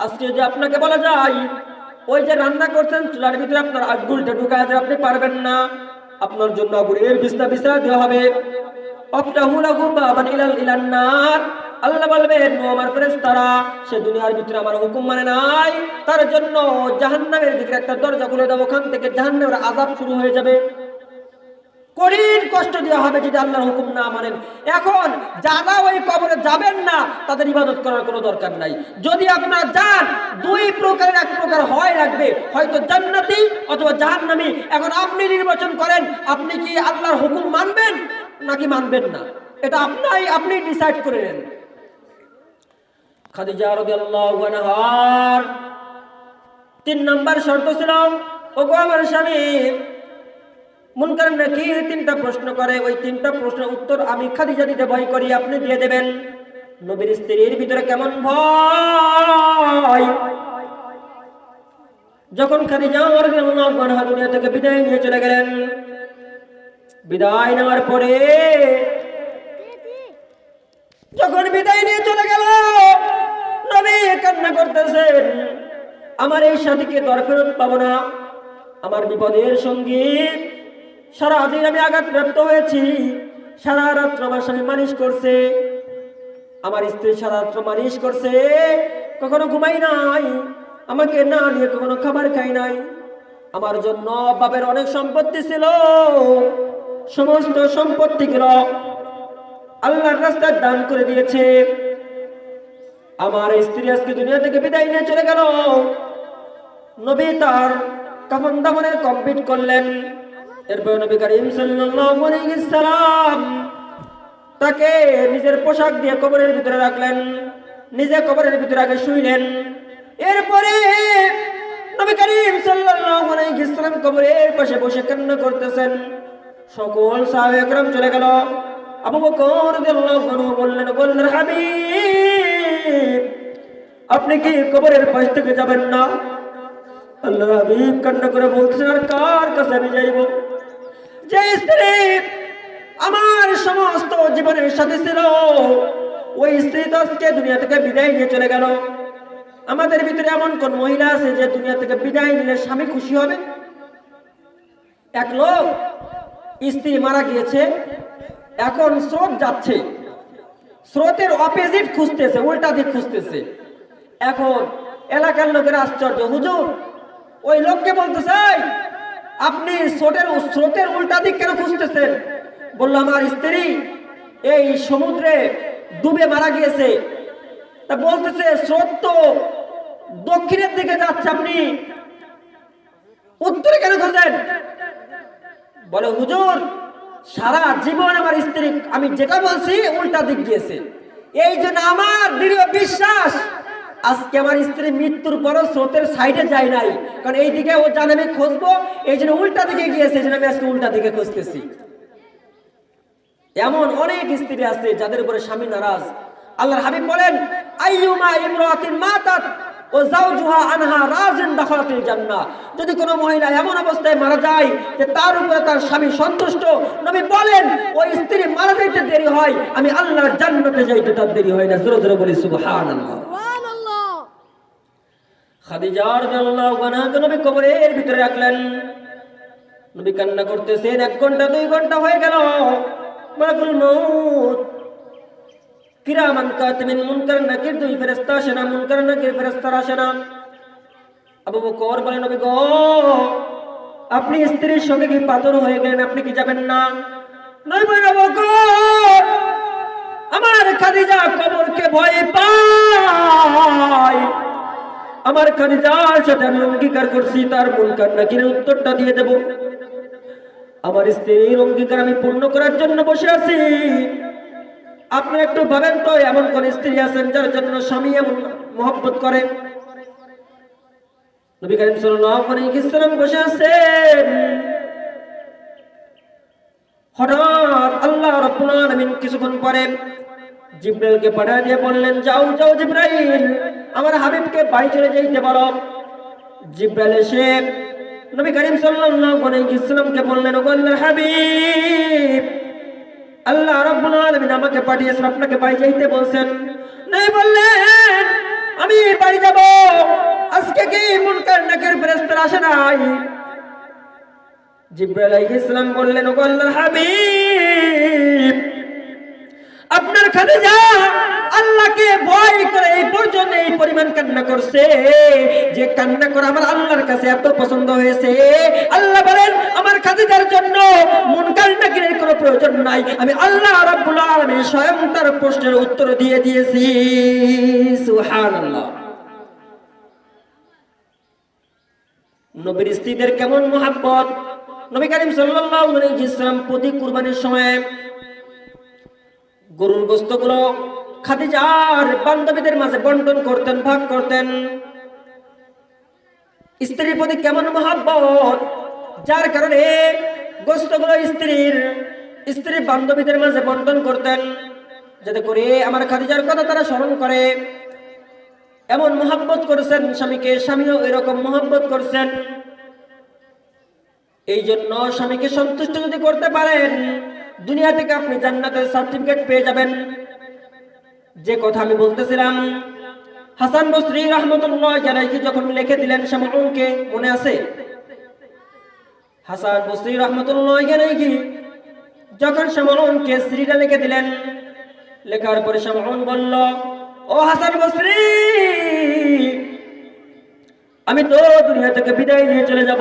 আজকে যদি আপনাকে বলা যায় ওই যে রান্না করছেন চুলার ভিতরে আপনার আগুনটা ঢুকায় দেয়, আপনি পারবেন না, আপনার জন্য আগুনের বিছনা বিছায়া দেওয়া হবে। আফতাহু লাহু বাবান ইলান নার, আল্লাহ বলবেন ও আমার ফেরেশতারা, সে দুনিয়ার ভিতরে আমার হুকুম মানে নাই, তার জন্য জাহান্নামের দিকে একটা দরজা খুলে দাও, ওখান থেকে জাহান্নামের আযাব শুরু হয়ে যাবে, কঠিন কষ্ট দেওয়া হবে যদি আল্লাহর হুকুম না মানেন। এখন যারা ওই কবরে যাবেন না, তাদের ইবাদত করার কোনো দরকার নাই। যদি আপনারা যান, 2 প্রকারের এক প্রকার হয় লাগবে, হয়তো জান্নাতি অথবা জাহান্নামী। এখন আপনি নির্বাচন করেন, আপনি কি আল্লাহর হুকুম মানবেন নাকি মানবেন না, এটা আপনি ডিসাইড করে নেন। খাদিজা রাদিয়াল্লাহু আনহার 3 নাম্বার শর্ত ছিল, ওগো আমার স্বামী, মুনকার নাকির 3টা প্রশ্ন করে, ওই 3টা প্রশ্নের উত্তর আমি খাদিজা দিতে ভয় করি, আপনি দিয়ে দেবেন। নবীর স্ত্রীর ভিতরে কেমন ভয়! যখন খাদিজা রাদিয়াল্লাহু আনহা দুনিয়া থেকে বিদায় নিয়ে চলে গেলেন, বিদায় নেওয়ার পরে যখন বিদায় নিয়ে চলে গেল, নবী কান্না করতেছেন, আমার এই সাথীকে তো আর ফেরত পাবো না, আমার বিপদের সঙ্গী, সারাদিন আমি আঘাতপ্রাপ্ত হয়েছি, সারা রাত্র আমার স্বামী মালিশ করছে, আমার স্ত্রী সারা রাত্র মালিশ করছে, কখনো ঘুমাই নাই, আমাকে না নিয়ে কখনো খাবার খাই নাই, আমার জন্য বাপের অনেক সম্পত্তি ছিল, সমস্ত সম্পত্তিগুলো আল্লাহর রাস্তায় দান করে দিয়েছে, আমার স্ত্রী আজকে দুনিয়া থেকে বিদায় নিয়ে চলে গেল। নবী তার কাফন দাফনের কমপ্লিট করলেন, এরপর নবী করিম সাল্লাল্লাহু আলাইহি সাল্লাম তাকে নিজের পোশাক দিয়ে কবরের ভিতরে রাখলেন, নিজে কবরের ভিতরে আগে শুইলেন। এরপরে নবী করিম সাল্লাল্লাহু আলাইহি সাল্লাম কবরের পাশে বসে কান্না করতেছেন। সকল সাহাবায়ে কেরাম চলে গেল। আবু বকর রাদিয়াল্লাহু আনহু বললেন, আল্লাহর হাবিব, আপনি কি কবরের পাশ থেকে যাবেন না? আল্লাহর হাবিব কান্না করে বলছেন, আর কার কাছে আমি যাইব? যে স্ত্রী আমার সমস্ত জীবনের সাথে ছিল, ওই স্ত্রী তো আজকে দুনিয়া থেকে বিদায় নিয়ে চলে গেল। আমাদের ভিতরে এমন কোন মহিলা আছে যে দুনিয়া থেকে বিদায় নিলে স্বামী খুশি হবে? এক লোক স্ত্রী মারা গিয়েছে, এখন স্রোত যাচ্ছে, স্রোতের অপোজিট খুঁজতেছে, উল্টা দিক খুঁজতেছে। এখন এলাকার লোকের আশ্চর্য, হুজুর ওই লোককে বলতেছে, আপনি স্রোতের উল্টা দিক কেন খুঁজতেছেন? বলল, আমার স্ত্রী এই সমুদ্রে ডুবে মারা গিয়েছে। তা বলতেছে, স্রোত তো দক্ষিণের দিকে যাচ্ছে, আপনি উত্তরে কেন খোঁজেন? বলে, হুজুর সারা জীবন আমার স্ত্রী আমি যেটা বলছি উল্টা দিক গিয়েছে, এই জন্য আমার দৃঢ় বিশ্বাস আজকে আমার স্ত্রী মৃত্যুর পরও স্রোতের সাইডে যায় নাই, কারণ এই দিকে ও জানে আমি খুঁজবো, এই জন্য উল্টা দিকে গিয়েছে, এই জন্য আমি আজকে উল্টা দিকে খুঁজতেছি। এমন অনেক স্ত্রী আছে যাদের উপরে স্বামী নারাজ। আল্লাহর হাবিব বলেন, আইয়ুমা ইমরাতিন মাতাত ও যাওজুহা আনহা রাজিন দাখালাতিল জান্নাহ। যদি কোনো মহিলা এমন অবস্থায় মারা যায় যে তার উপরে তার স্বামী সন্তুষ্ট, নবী বলেন ওই স্ত্রী মারা যাইতে দেরি হয়, আমি আল্লাহর জান্নাতে যাইতে তার দেরি হয় না। জোরে জোরে বলি সুবহানাল্লাহ। সুবহানাল্লাহ। খাদিজা রাদিয়াল্লাহু আনহাকে নবী কবরের ভিতরে রাখলেন। নবী কান্না করতেছেন, 1 ঘন্টা 2 ঘন্টা হয়ে গেল। মালাকুল মউত কিরামান কাতিবিন মুনকার নাকির 2 ফেরেশতা আসে না, মুনকার নাকির ফেরেশতারা আসে না। আবু বকর বলেন, নবী গো, আপনি স্ত্রীর সঙ্গে কি পাথর হয়ে গেলেন, আপনি কি যাবেন না? নবী বলেন, আবু বকর, আমার খাদিজা কবরকে ভয় পায়। আমার খাদিজার সাথে আমি অঙ্গীকার করছি, তার মুনকার নাকিরের উত্তরটা দিয়ে দেব। আমার স্ত্রীর অঙ্গীকার আমি পূর্ণ করার জন্য বসে আছি। আপনি একটু ভাবেন তো, এমন কোন স্ত্রী আছেন যার জন্য স্বামী এমন মহব্বত করে? নবী করিম সাল্লাল্লাহু আলাইহি ওয়াসাল্লাম বসে আছেন। হঠাৎ আল্লাহ রাব্বুল আলামিন কিছুক্ষণ পরে জিবরাইলকে পাঠিয়ে দিয়ে বললেন, যাও যাও জিবরাইল, আমার হাবিবকে বাড়ি চলে যাইতে বলো। জিবরাইল এসে নবী করিম সাল্লাল্লাহু আলাইহি ওয়াসাল্লামকে বললেন, ও আল্লাহর হাবিব, আল্লাহ রাব্বুল আলামিন আমাকে পাঠিয়েছেন, আপনাকে বাড়ি যাইতে বলছেন। নবী বললেন, আমি বাড়ি যাব, আজকে কি মুনকার নাকির ফেরেশতারা আসে নাই? জিবরাইল আলাইহিস সালাম বললেন, ও আল্লাহর হাবিব, আপনার খাদিজা আল্লাহকে ভয় করে এই পর্যন্ত এই পরিমাণ কান্না করছে, যে কান্না করা আমার আল্লাহর কাছে এত পছন্দ হয়েছে। আল্লাহ বলেন, আমার খাদিজার জন্য মুনকার নাকিরের কোনো প্রয়োজন নাই, আমি আল্লাহ রাব্বুল আলামিন স্বয়ং তার প্রশ্নের উত্তর দিয়ে দিয়েছি। সুবহানাল্লাহ। নবীর স্ত্রীদের কেমন মহব্বত! নবী করিম সাল্লাল্লাহু আলাইহি ওয়াসাল্লাম প্রতি কুরবানির সময় গরুর গোশতগুলো খাদিজার বান্ধবীদের মাঝে বন্টন করতেন, ভাগ করতেন। স্ত্রীর প্রতি কেমন মহব্বত, যার কারণে গোশতগুলো স্ত্রীর বান্ধবীদের মাঝে বন্টন করতেন, যাতে করে আমার খাদিজার কথা তারা স্মরণ করে। এমন মহব্বত করেছেন স্বামীকে, স্বামীও এরকম মহব্বত করছেন। এই জন্য স্বামীকে সন্তুষ্ট যদি করতে পারেন, দুনিয়া থেকে আপনি জান্নাতের সার্টিফিকেট পেয়ে যাবেন। যে কথা আমি বলতেছিলাম, হাসান বসরি রাহমাতুল্লাহি আলাইহি যখন লিখে দিলেন শামউনকে, মনে আছে? হাসান বসরি রাহমাতুল্লাহি আলাইহি যখন শামউনকে সিরিটা লিখে দিলেন, লেখার পরে শামউন বলল, ও হাসান বসরি, আমি তো দুনিয়া থেকে বিদায় নিয়ে চলে যাব,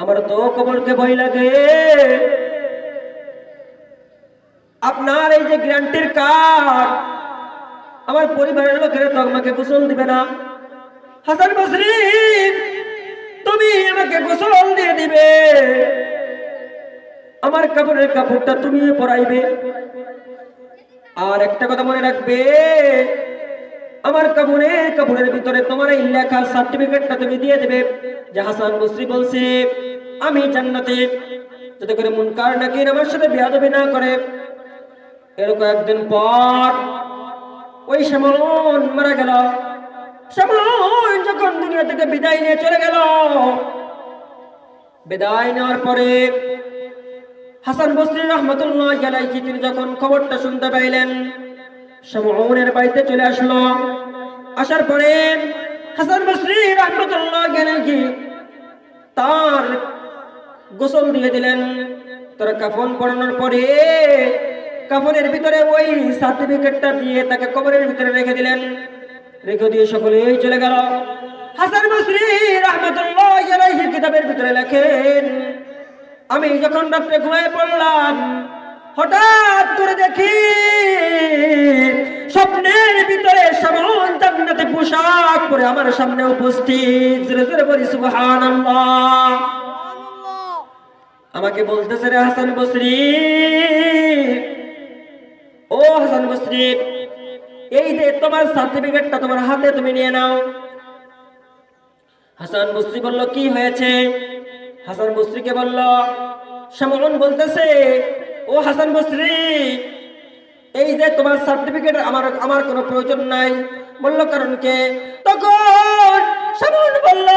আমার তো কবরকে ভয় লাগে। আপনার এই যে গ্যারান্টির কার্ড, আমার পরিবারের লোকেরা তো আমাকে গোসল দিবে না। হাসান বসরি, তুমি আমাকে গোসল দিয়ে দিবে, আমার কাপড়ের কাপড়টা তুমি পরাইবে। আর একটা কথা মনে রাখবে, আমার কাপড়ের ভিতরে তোমার এই লেখা সার্টিফিকেটটা তুমি দিয়ে দেবে যে হাসান বসরি বলছে আমি জান্নাতে, যাতে করে মুনকার নাকির আমার সাথে বেয়াদবি না করে। এরকম একদিন পর ওই শামউন মারা গেল। শামউন যখন দুনিয়া থেকে বিদায় নিয়ে চলে গেল, বিদায় নেওয়ার পরে হাসান বসরি রাহমাতুল্লাহি আলাইহি তিনি যখন খবরটা শুনতে পাইলেন, শামউনের বাড়িতে চলে আসলো। আসার পরে হাসান বসরি রাহমাতুল্লাহি আলাইহি তার গোসল দিয়ে দিলেন। তার কাফন পরানোর পরে কাফনের ভিতরে ওই সার্টিফিকেটটা দিয়ে তাকে কবরের ভিতরে রেখে দিলেন। রেখে দিয়ে সকলেই চলে গেল। হাসান বসরি রাহমাতুল্লাহি আলাইহি কিতাবের ভিতরে লেখেন, আমি যখন রাত্রে ঘুমিয়ে পড়লাম, হঠাৎ করে দেখি স্বপ্নের ভিতরে শামউন জান্নাতে পোশাক পরে আমার সামনে উপস্থিত। জোরে জোরে বলি সুবহানাল্লাহ। আমাকে বলতেছে, রে হাসান বসরি, ও হাসান বসরি, এই যে তোমার সার্টিফিকেটটা তোমার হাতে, তুমি নিয়ে নাও। হাসান বসরি বলল, কি হয়েছে? হাসান বসরিকে বলল, শামউন বলতেছে, ও হাসান বসরি, এই যে তোমার সার্টিফিকেট আমার কোনো প্রয়োজন নাই, বলল কারণ কে? তখন সামুন বলল,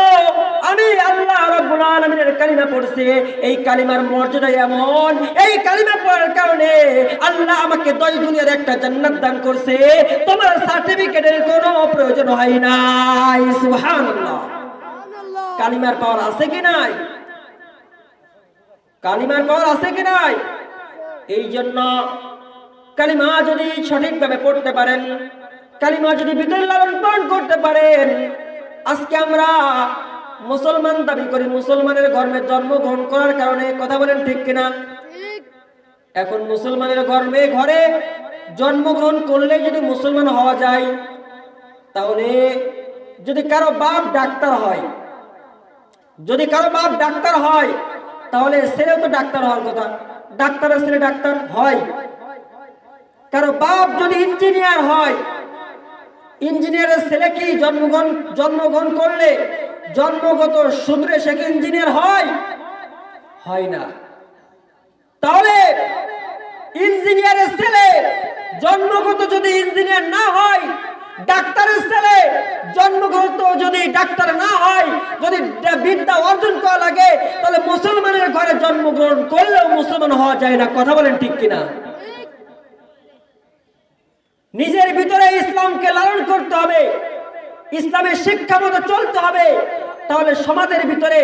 আমি আল্লাহ রাব্বুল আলামিনের কালিমা পড়ছি, এই কালিমার মর্যাদা এমন, এই কালিমা পড়ার কারণে আল্লাহ আমাকে 10 দুনিয়ার একটা জান্নাত দান করছে, তোমার সার্টিফিকেটের কোনো প্রয়োজন হয় নাই। সুবহানাল্লাহ। কালিমার পাওয়ার আছে কি নাই? কালিমার পাওয়ার আছে কি নাই? এই জন্য কালিমা যদি সঠিকভাবে পড়তে পারেন, কালিমা যদি ভিতরে লালন পালন করতে পারেন, আজকে আমরা মুসলমান দাবি করি, মুসলমানের ধর্মে জন্মগ্রহণ করার কারণে, কথা বলেন ঠিক কিনা? এখন মুসলমানের ঘরে জন্মগ্রহণ করলে যদি মুসলমান হওয়া যায়, তাহলে যদি কারো বাপ ডাক্তার হয়, যদি কারো বাপ ডাক্তার হয়, তাহলে ছেলেও তো ডাক্তার হওয়ার কথা, ডাক্তারের ছেলে ডাক্তার হয়। কারো বাপ যদি ইঞ্জিনিয়ার হয়, ইঞ্জিনিয়ারের ছেলে কি জন্মগ্রহণ করলে জন্মগত সূত্রে সে কি ইঞ্জিনিয়ার হয়? হয় না। তাহলে ইঞ্জিনিয়ারের ছেলে জন্মগত যদি ইঞ্জিনিয়ার না হয়, ডাক্তারের ছেলে জন্মগত যদি ডাক্তার না হয়, যদি বিদ্যা অর্জন করা লাগে, তাহলে মুসলমানের ঘরে জন্মগ্রহণ করলেও মুসলমান হওয়া যায় না। কথা বলেন ঠিক কিনা? নিজের ভিতরে ইসলামকে লালন করতে হবে, ইসলামের শিক্ষা মতো চলতে হবে, তাহলে সমাজের ভিতরে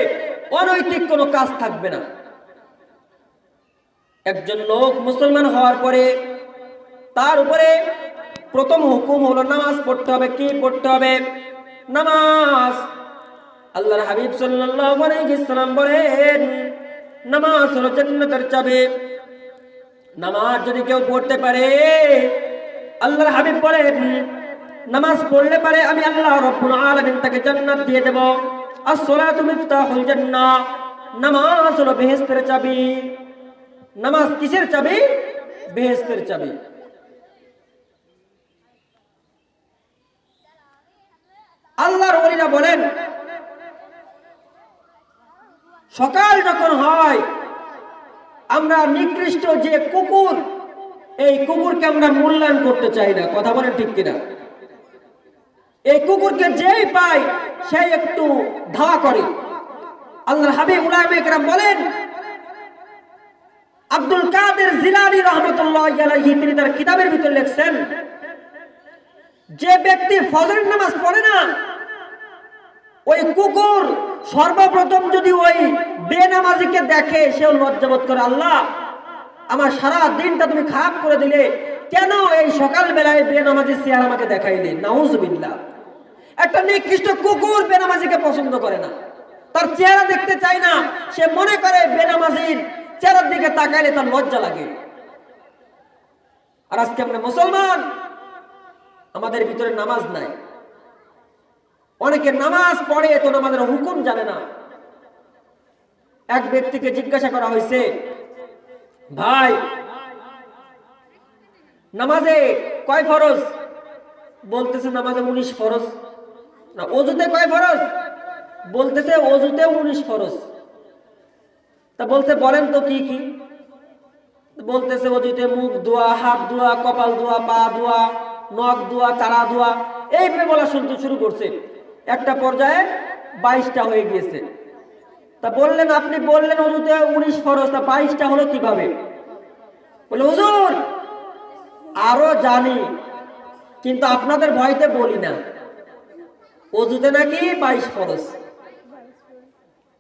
অনৈতিক কোনো কাজ থাকবে না। একজন লোক মুসলমান হওয়ার পরে তার উপরে প্রথম হুকুম হলো নামাজ পড়তে হবে। কি পড়তে হবে? নামাজ। আল্লাহর হাবিব সাল্লাল্লাহু আলাইহি ওয়াসাল্লাম বলেন, নামাজ হলো জান্নাতের চাবি। নামাজ যদি কেউ পড়তে পারে, আল্লাহর হাবিব বলেন, নামাজ পড়লে পারে আমি আল্লাহ রাব্বুল আলামিন তাকে জান্নাত দিয়ে দেব। as-salatu মিফতাহুল জান্নাহ। নামাজ হলো বেহেশতের চাবি। নামাজ কিসের চাবি? বেহেশতের চাবি। আল্লাহর ওলিরা বলেন, সকাল যখন হয়, আমরা নিকৃষ্ট যে কুকুর, এই কুকুরকে আমরা মূল্যায়ন করতে চাই না। কথা বলেন ঠিক কিনা? এই কুকুরকে যেই পাই সেই একটু ধাওয়া করে। আল্লাহর হাবিব উলামায়ে কেরাম বলেন, আব্দুল কাদের জিলানী রাহমাতুল্লাহি আলাইহি তিনি তার কিতাবের ভিতরে লিখছেন, যে ব্যক্তি ফজরের নামাজ পড়ে না, ওই কুকুর সর্বপ্রথম যদি ওই বেনামাজিকে দেখে, সেও লজ্জাবোধ করে, আল্লাহ আমার সারা দিনটা তুমি খারাপ করে দিলে, কেন এই সকাল বেলায় বেনামাজি চেহারা আমাকে দেখাইলে? নাউজুবিল্লাহ। একটা নিকৃষ্ট কুকুর বেনামাজিকে পছন্দ করে না, তার চেহারা দেখতে চায় না। সে মনে করে বেনামাজির চেহারার দিকে তাকাইলে তার লজ্জা লাগে। আর আজকে আমরা মুসলমান, আমাদের ভিতরে নামাজ নাই। অনেকে নামাজ পড়ে তো নামাজের হুকুম জানে না। এক ব্যক্তিকে জিজ্ঞাসা করা হয়েছে, ভাই নামাজে কয় ফরজ? বলতেছে নামাজে 19 ফরজ। না, ওযুতে কয় ফরজ? বলতেছে ওযুতে 19 ফরজ। তা বলতে বলেন তো কি কি? বলতেছে ওযুতে মুখ ধোয়া, হাত ধোয়া, কপাল ধোয়া, পা ধোয়া, নখ ধোয়া, চারা ধোয়া, এইভাবে বলা শুনতে শুরু করছে। একটা পর্যায়ে 22টা হয়ে গিয়েছে। তা বললেন, আপনি বললেন ওযুতে 19 ফরজ, তা 22টা হলো কিভাবে? বলে, হুজুর আরো জানি, কিন্তু আপনাদের ভয়তে বলি না। ওযুতে নাকি 22 ফরজ।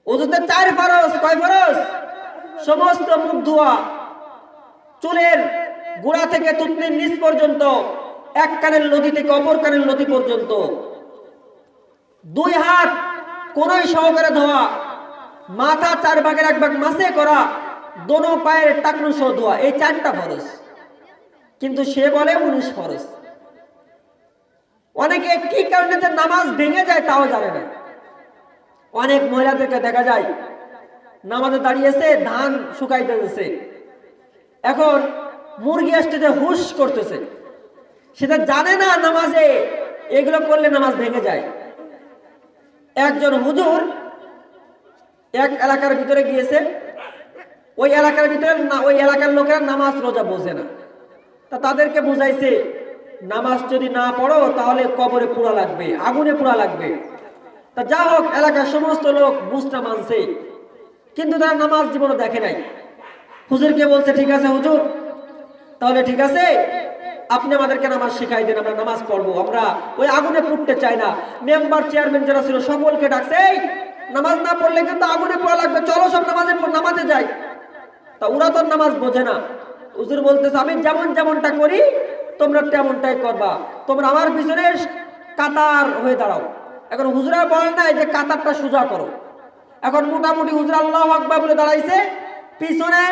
ওযুতে 4 ফরজ। কয় ফরজ? সমস্ত মুখ ধোয়া, চুলের গোড়া থেকে থুতনির নিচ পর্যন্ত, এক কানের লতি থেকে অপর কানের লতি পর্যন্ত, 2 হাত কোনই সহকারে ধোয়া, মাথা 4 ভাগের 1 ভাগ মাসে করা, দোনো পায়ের টাকনু সহ ধোয়া, এই 4টা ফরজ। কিন্তু সে বলে 19 ফরজ। অনেকে কি কারণে যে নামাজ ভেঙে যায় তাও জানে না। অনেক মহিলাদেরকে দেখা যায় নামাজে দাঁড়িয়েছে, ধান শুকাইতেছে, এখন মুরগি আসতে হুশ করতেছে, সেটা জানে না নামাজে এগুলো করলে নামাজ ভেঙে যায়। একজন হুজুর এক এলাকার ভিতরে গিয়েছে, ওই এলাকার ভিতরে ওই এলাকার লোকেরা নামাজ রোজা বোঝে না। তা তাদেরকে বুঝাইছে নামাজ যদি না পড়ো তাহলে কবরে পোড়া লাগবে, আগুনে পোড়া লাগবে। তা যা হোক, এলাকার সমস্ত লোক বুঝটা মানছে, কিন্তু তারা নামাজ জীবনে দেখে নাই। হুজুরকে বলছে, ঠিক আছে হুজুর, তাহলে ঠিক আছে, আপনি আমাদেরকে নামাজ শিখাই দেন, আমরা নামাজ পড়বো, আমরা ওই আগুনে পুড়তে চাই না। মেম্বার চেয়ারম্যান যারা ছিল সকলকে ডাকছে, এই নামাজ না পড়লে কিন্তু আগুনে পড়া লাগবে, চলো সব নামাজে যাই। তা ওরা তো নামাজ বোঝে না। হুজুর বলতেছে, আমি যেমনটা করি তোমরা তেমনটাই করবা, তোমরা আমার পিছনে কাতার হয়ে দাঁড়াও। এখন হুজুরা বলেন না যে কাতারটা সোজা করো। এখন মোটামুটি হুজুর আল্লাহু আকবার বলে দাঁড়াইছে, পিছনে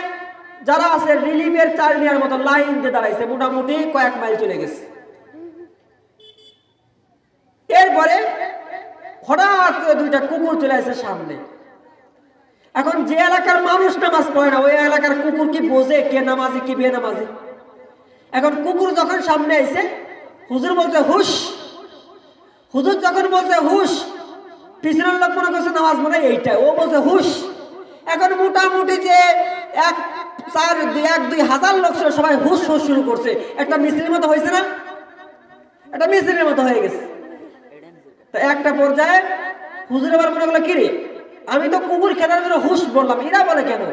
যারা আছে রিলিফের চাল নেওয়ার মতো লাইন দিয়ে দাঁড়াইছে, মোটামুটি কয়েক মাইল চলে গেছে। এরপরে হঠাৎ করে দুইটা কুকুর চলে আসে সামনে। এখন যে এলাকার মানুষ নামাজ পড়ে না, ওই এলাকার কুকুর কি বোঝে কে নামাজি কি বেনামাজি? এখন কুকুর যখন সামনে আইছে, হুজুর বলছে হুশ। হুজুর যখন বলছে হুশ, পিছনের লোক মনে করছে নামাজ মনে এইটা, ও বলছে হুশ। এখন মোটামুটি যে 1-2,000 লোক ছিল, সবাই হুশ হুশ শুরু করছে। একটা মিছিলের মতো হয়েছে না, একটা মিছিলের মতো হয়ে গেছে। তো একটা পর্যায়ে হুজুর আবার মনে করলো, কিরে আমি তো কুকুর খেলার জন্য হুশ বললাম, এরা বলে কেন?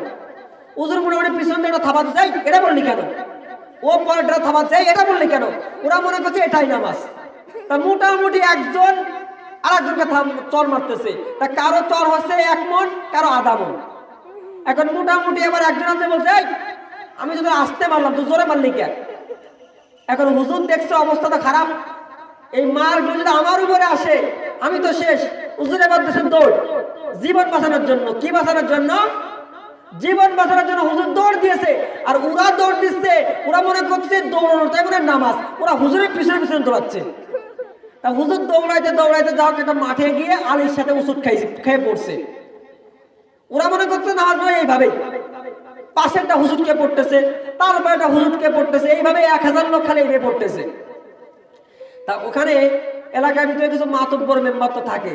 হুজুর মোটামুটি পিছন দিয়ে থামাতে যাই, এটা বললি কেন? ও পরেরটা থামাতে যাই, এটা বললি কেন? ওরা মনে করছে এটাই নামাজ। তা মোটামুটি একজন আরেকজনকে চর মারতেছে। তা কারো চর হচ্ছে 1 মণ, কারো আধা মণ। এখন মোটামুটি এবার একজন আছে বলছে, এই আমি যদি আসতে মারলাম তো জোরে মারলি কেন? এখন হুজুর দেখছে অবস্থাটা খারাপ, এই মারগুলো যদি আমার উপরে আসে আমি তো শেষ। হুজুর এবার দেশের দৌড়, জীবন বাঁচানোর জন্য। কি বাঁচানোর জন্য? জীবন বাঁচানোর জন্য হুজুর দৌড় দিয়েছে। আর ওরা দৌড় দিচ্ছে, ওরা মনে করছে দৌড়ানো তাই মনে নামাজ, ওরা হুজুরের পিছনে পিছনে দৌড়াচ্ছে। তা হুজুর দৌড়াইতে দৌড়াইতে যাও একটা মাঠে গিয়ে আলীর সাথে ওষুধ খেয়ে পড়ছে। ওরা মনে করছে নামাজ পড়ে এইভাবে, পাশেরটা হুজুরকে পড়তেছে, তারপরে একটা হুজুরকে পড়তেছে, এইভাবে 1000 লোক খালি এইভাবে পড়তেছে। তা ওখানে এলাকার ভিতরে কিছু মাতব্বর মেম্বার তো থাকে।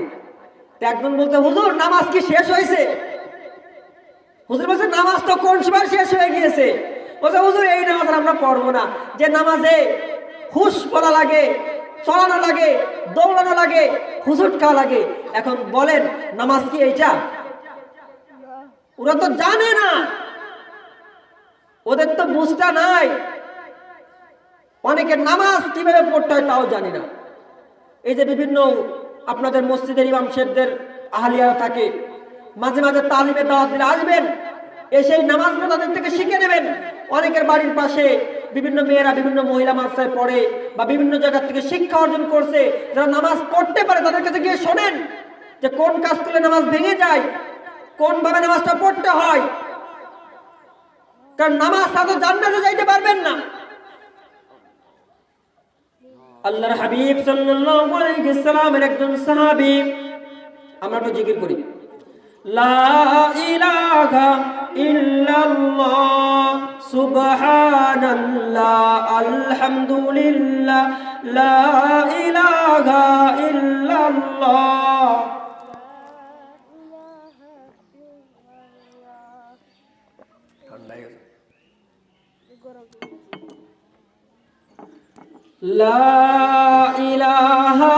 একজন বলতে, হুজুর নামাজ কি শেষ হয়েছে? হুজুর বলছে, নামাজ তো কোন সময় শেষ হয়ে গিয়েছে। বলছে, হুজুর এই নামাজ আমরা পড়বো না, যে নামাজে হুশ পড়া লাগে, চলানো লাগে, দৌড়ানো লাগে, হুজুর খাওয়া লাগে। এখন বলেন নামাজ কি এইটা? ওরা তো জানে না, ওদের তো বুঝটা নাই। অনেকে নামাজ কিভাবে পড়তে হয় তাও জানি না। এই যে বিভিন্ন আপনাদের মসজিদের ইমাম সাহেবদের আহলিয়া থাকে, মাঝে মাঝে তালিমে দাওয়াত দিলে আসবেন, এসে নামাজগুলো তাদের থেকে শিখে নেবেন। অনেকের বাড়ির পাশে বিভিন্ন মেয়েরা বিভিন্ন মহিলা মাদ্রাসায় পড়ে বা বিভিন্ন জায়গা থেকে শিক্ষা অর্জন করছে, যারা নামাজ পড়তে পারে তাদের কাছে গিয়ে শোনেন যে কোন কাজ করলে নামাজ ভেঙে যায়, কোন ভাবে নামাজটা পড়তে হয়। কারণ নামাজ ছাড়া জান্নাতে যাইতে পারবেন না। আল্লাহর হাবিব সাল্লাল্লাহু আলাইহি সাল্লামের একজন সাহাবী, আমরা তো জিকির করি, লা ইলাহা ইল্লাল্লাহ সুবহানাল্লাহ আলহামদুলিল্লাহ লা ইলাহা ইল্লাল্লাহ। লা ইলাহা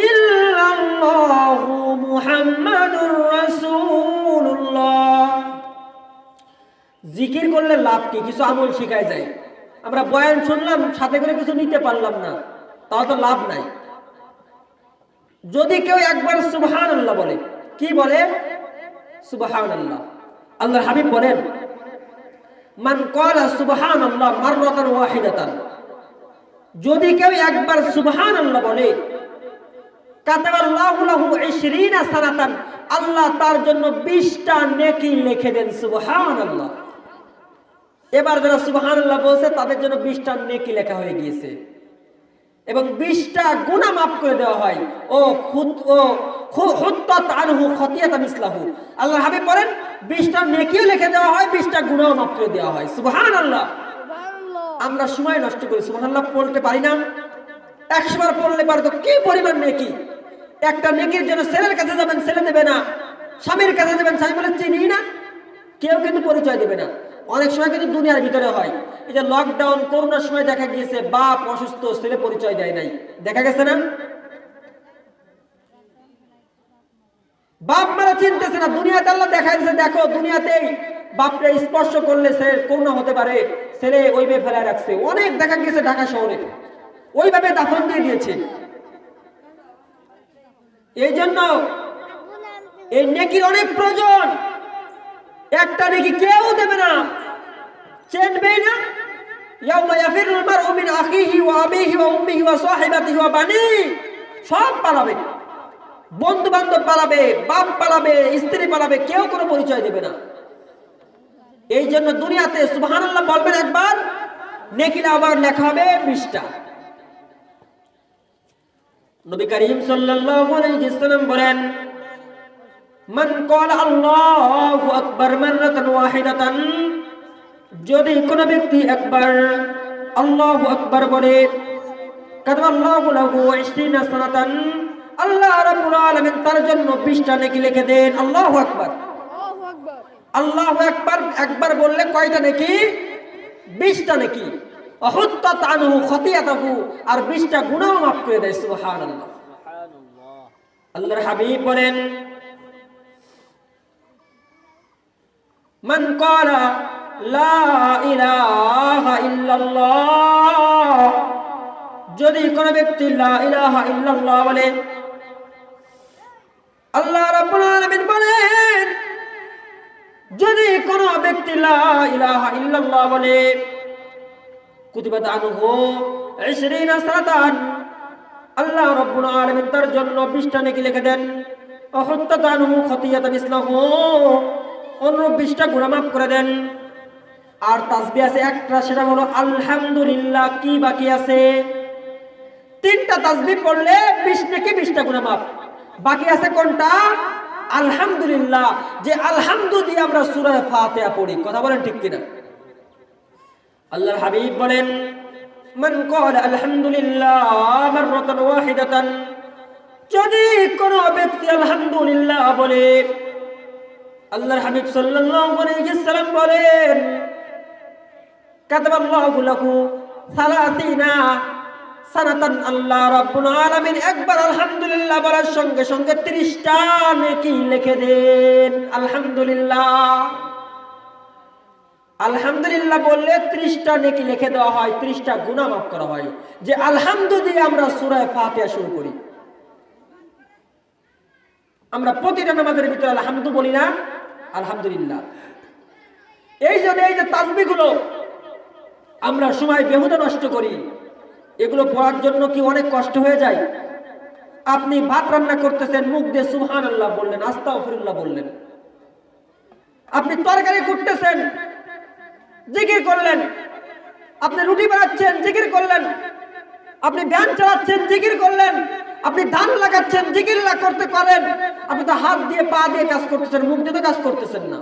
ইল্লাল্লাহু মুহাম্মাদুর রাসূলুল্লাহ। জিকির করলে লাভ কি? কিছু আমল শিখায় যায়। আমরা বয়ান শুনলাম, সাথে করে কিছু নিতে পারলাম না, তাও তো লাভ নাই। যদি কেউ একবার সুবহানাল্লাহ বলে, কি বলে? সুবহানাল্লাহ। আল্লাহর হাবিব বলেন, মান ক্বালা সুবহানাল্লাহ মাররাতান ওয়াহিদাতান, যদি কেউ একবার সুবহানাল্লাহ বলে, কাতাবাল্লাহু লাহু 20 সানাতান, আল্লাহ তার জন্য 20টা নেকি লিখে দেন। সুবহানাল্লাহ। এবার যারা সুবহানাল্লাহ বলছে তাদের জন্য 20টা নেকি লেখা হয়ে গিয়েছে এবং 20টা গুনাহ মাফ করে দেওয়া হয়। ও হুত্তাত আনহু খতিয়াতান মিসলাহু, আল্লাহর হাবিব বলেন 20টা নেকিও লিখে দেওয়া হয়, 20টা গুনাহ মাফ করে দেওয়া হয়। সুবহানাল্লাহ। আমরা সময় নষ্ট করি, সুবহানাল্লাহ পড়তে পারি না। 100 বার পড়লে পারে তো কি পরিমাণ নেকি। একটা নেকির জন্য ছেলের কাছে যাবেন, ছেলে দেবে না, স্বামীর কাছে যাবেন, স্বামী বলে চিনি না, কেউ কিন্তু পরিচয় দেবে না। অনেক সময় কিন্তু দুনিয়ার ভিতরে হয়। এই যে লকডাউন করোনার সময় দেখা গিয়েছে বাপ অসুস্থ, ছেলে পরিচয় দেয় নাই, দেখা গেছে না? বাপ মারা চিনতেছে না, দুনিয়াতে আল্লাহ দেখা দিচ্ছে, দেখো দুনিয়াতেই বাপরে স্পর্শ করলে সে করোনা হতে পারে, ছেলে ওইভাবে ফেলায় রাখছে। অনেক দেখা গিয়েছে ঢাকা শহরে ওইভাবে দাফন দিয়ে দিয়েছে। এই জন্য এই নেকির অনেক প্রয়োজন। একটা নেকি কেউ দেবে না, চেনবেই না। ইয়াউমা ইয়াফিরুল মারউ মিন আখিহি ওয়া আবিহি ওয়া উম্মিহি ওয়া সাহিবাতিহি ওয়া বানিহি, সব পালাবে, বন্ধু বান্ধব পালাবে, বাপ পালাবে, স্ত্রী পালাবে, কেউ কোনো পরিচয় দেবে না। এই জন্য দুনিয়াতে সুবহানাল্লাহ বলবেন একবার, নেকি আবার লেখা হবে 20টা। নবী করিম সাল্লাল্লাহু আলাইহি ওয়াসাল্লাম বলেন, মান ক্বালা আল্লাহু আকবার মাররাতান ওয়াহিদাতান, যদি কোনো ব্যক্তি একবার আল্লাহু আকবার বলে, কাতাবাল্লাহু লাহু 20 সানাতান, আল্লাহ রাব্বুল আলামিন তার জন্য 20টা নেকি লিখে দেন। আল্লাহু আকবার, আল্লাহু আকবার একবার বললে কয়টা নেকি? 20টা নেকি। ওয়াহুত্তাত আনহু খতিয়াতাহু, আর 20টা গুনাহ মাফ করে দেয়। সুবহানাল্লাহ। আল্লাহর হাবিব বলেন, মান ক্বালা লা ইলাহা ইল্লাল্লাহ, যদি কোনো ব্যক্তি লা ইলাহা ইল্লাল্লাহ বলে, আল্লাহ রাব্বুল আলামিন বলেন, যদি কোনো ব্যক্তি লা ইলাহা ইল্লাল্লাহ বলে, কুতিবাত আনহু 20 সানাতান, আল্লাহ রাব্বুল আলামিন তার জন্য 20টা নেকি লিখে দেন। ওয়াহুত্তাত আনহু খতিয়াতান ইসলাহু, অন্য 20টা গুনাহ মাফ করে দেন। আর তাসবিহ আছে একটা, সেটা হলো আলহামদুলিল্লাহ। কি বাকি আছে? 3টা তাসবিহ পড়লে 20 নেকি, 20টা গুনাহ মাফ। বাকি আছে কোনটা? আলহামদুলিল্লাহ। যে আলহামদু দিয়ে আমরা সূরা ফাতিহা পড়ি, কথা বলেন ঠিক কিনা? আল্লাহর হাবিব বলেন, মান ক্বালা আলহামদুলিল্লাহ মাররাতান ওয়াহিদাতান, যদি কোনো ব্যক্তি আলহামদুলিল্লাহ বলে, আল্লাহর হাবিব সাল্লাল্লাহু আলাইহি ওয়াসাল্লাম বলেন, কাতাবাল্লাহু লাহু 30 সানাতান, আল্লাহ রাব্বুল আলামিন একবার আলহামদুলিল্লাহ বলার সঙ্গে সঙ্গে 30টা নেকি লিখে দেন। আলহামদুলিল্লাহ, আলহামদুলিল্লাহ বললে 30টা নেকি লিখে দেওয়া হয়, 30টা গুনাহ মাফ করা হয়। যে আলহামদু দিয়ে আমরা সূরা ফাতিহা শুরু করি, আমরা প্রতিটা নামাজের ভিতরে আলহামদু বলি না? আলহামদুলিল্লাহ। এই জন্য এই যে তাসবিহগুলো আমরা সময় বেহুদা নষ্ট করি, এগুলো পড়ার জন্য কি অনেক কষ্ট হয়ে যায়? আপনি ভাত রান্না করতেছেন, মুখ দিয়ে সুবহানাল্লাহ বললেন, আস্তাগফিরুল্লাহ বললেন। আপনি তরকারি কুটতেছেন, জিকির করলেন। আপনি রুটি বানাচ্ছেন, জিকির করলেন। আপনি ভ্যান চালাচ্ছেন, জিকির করলেন। আপনি ধান লাগাচ্ছেন, জিকির করতে করেন। আপনি তো হাত দিয়ে পা দিয়ে কাজ করতেছেন, মুখ দিয়ে তো কাজ করতেছেন না।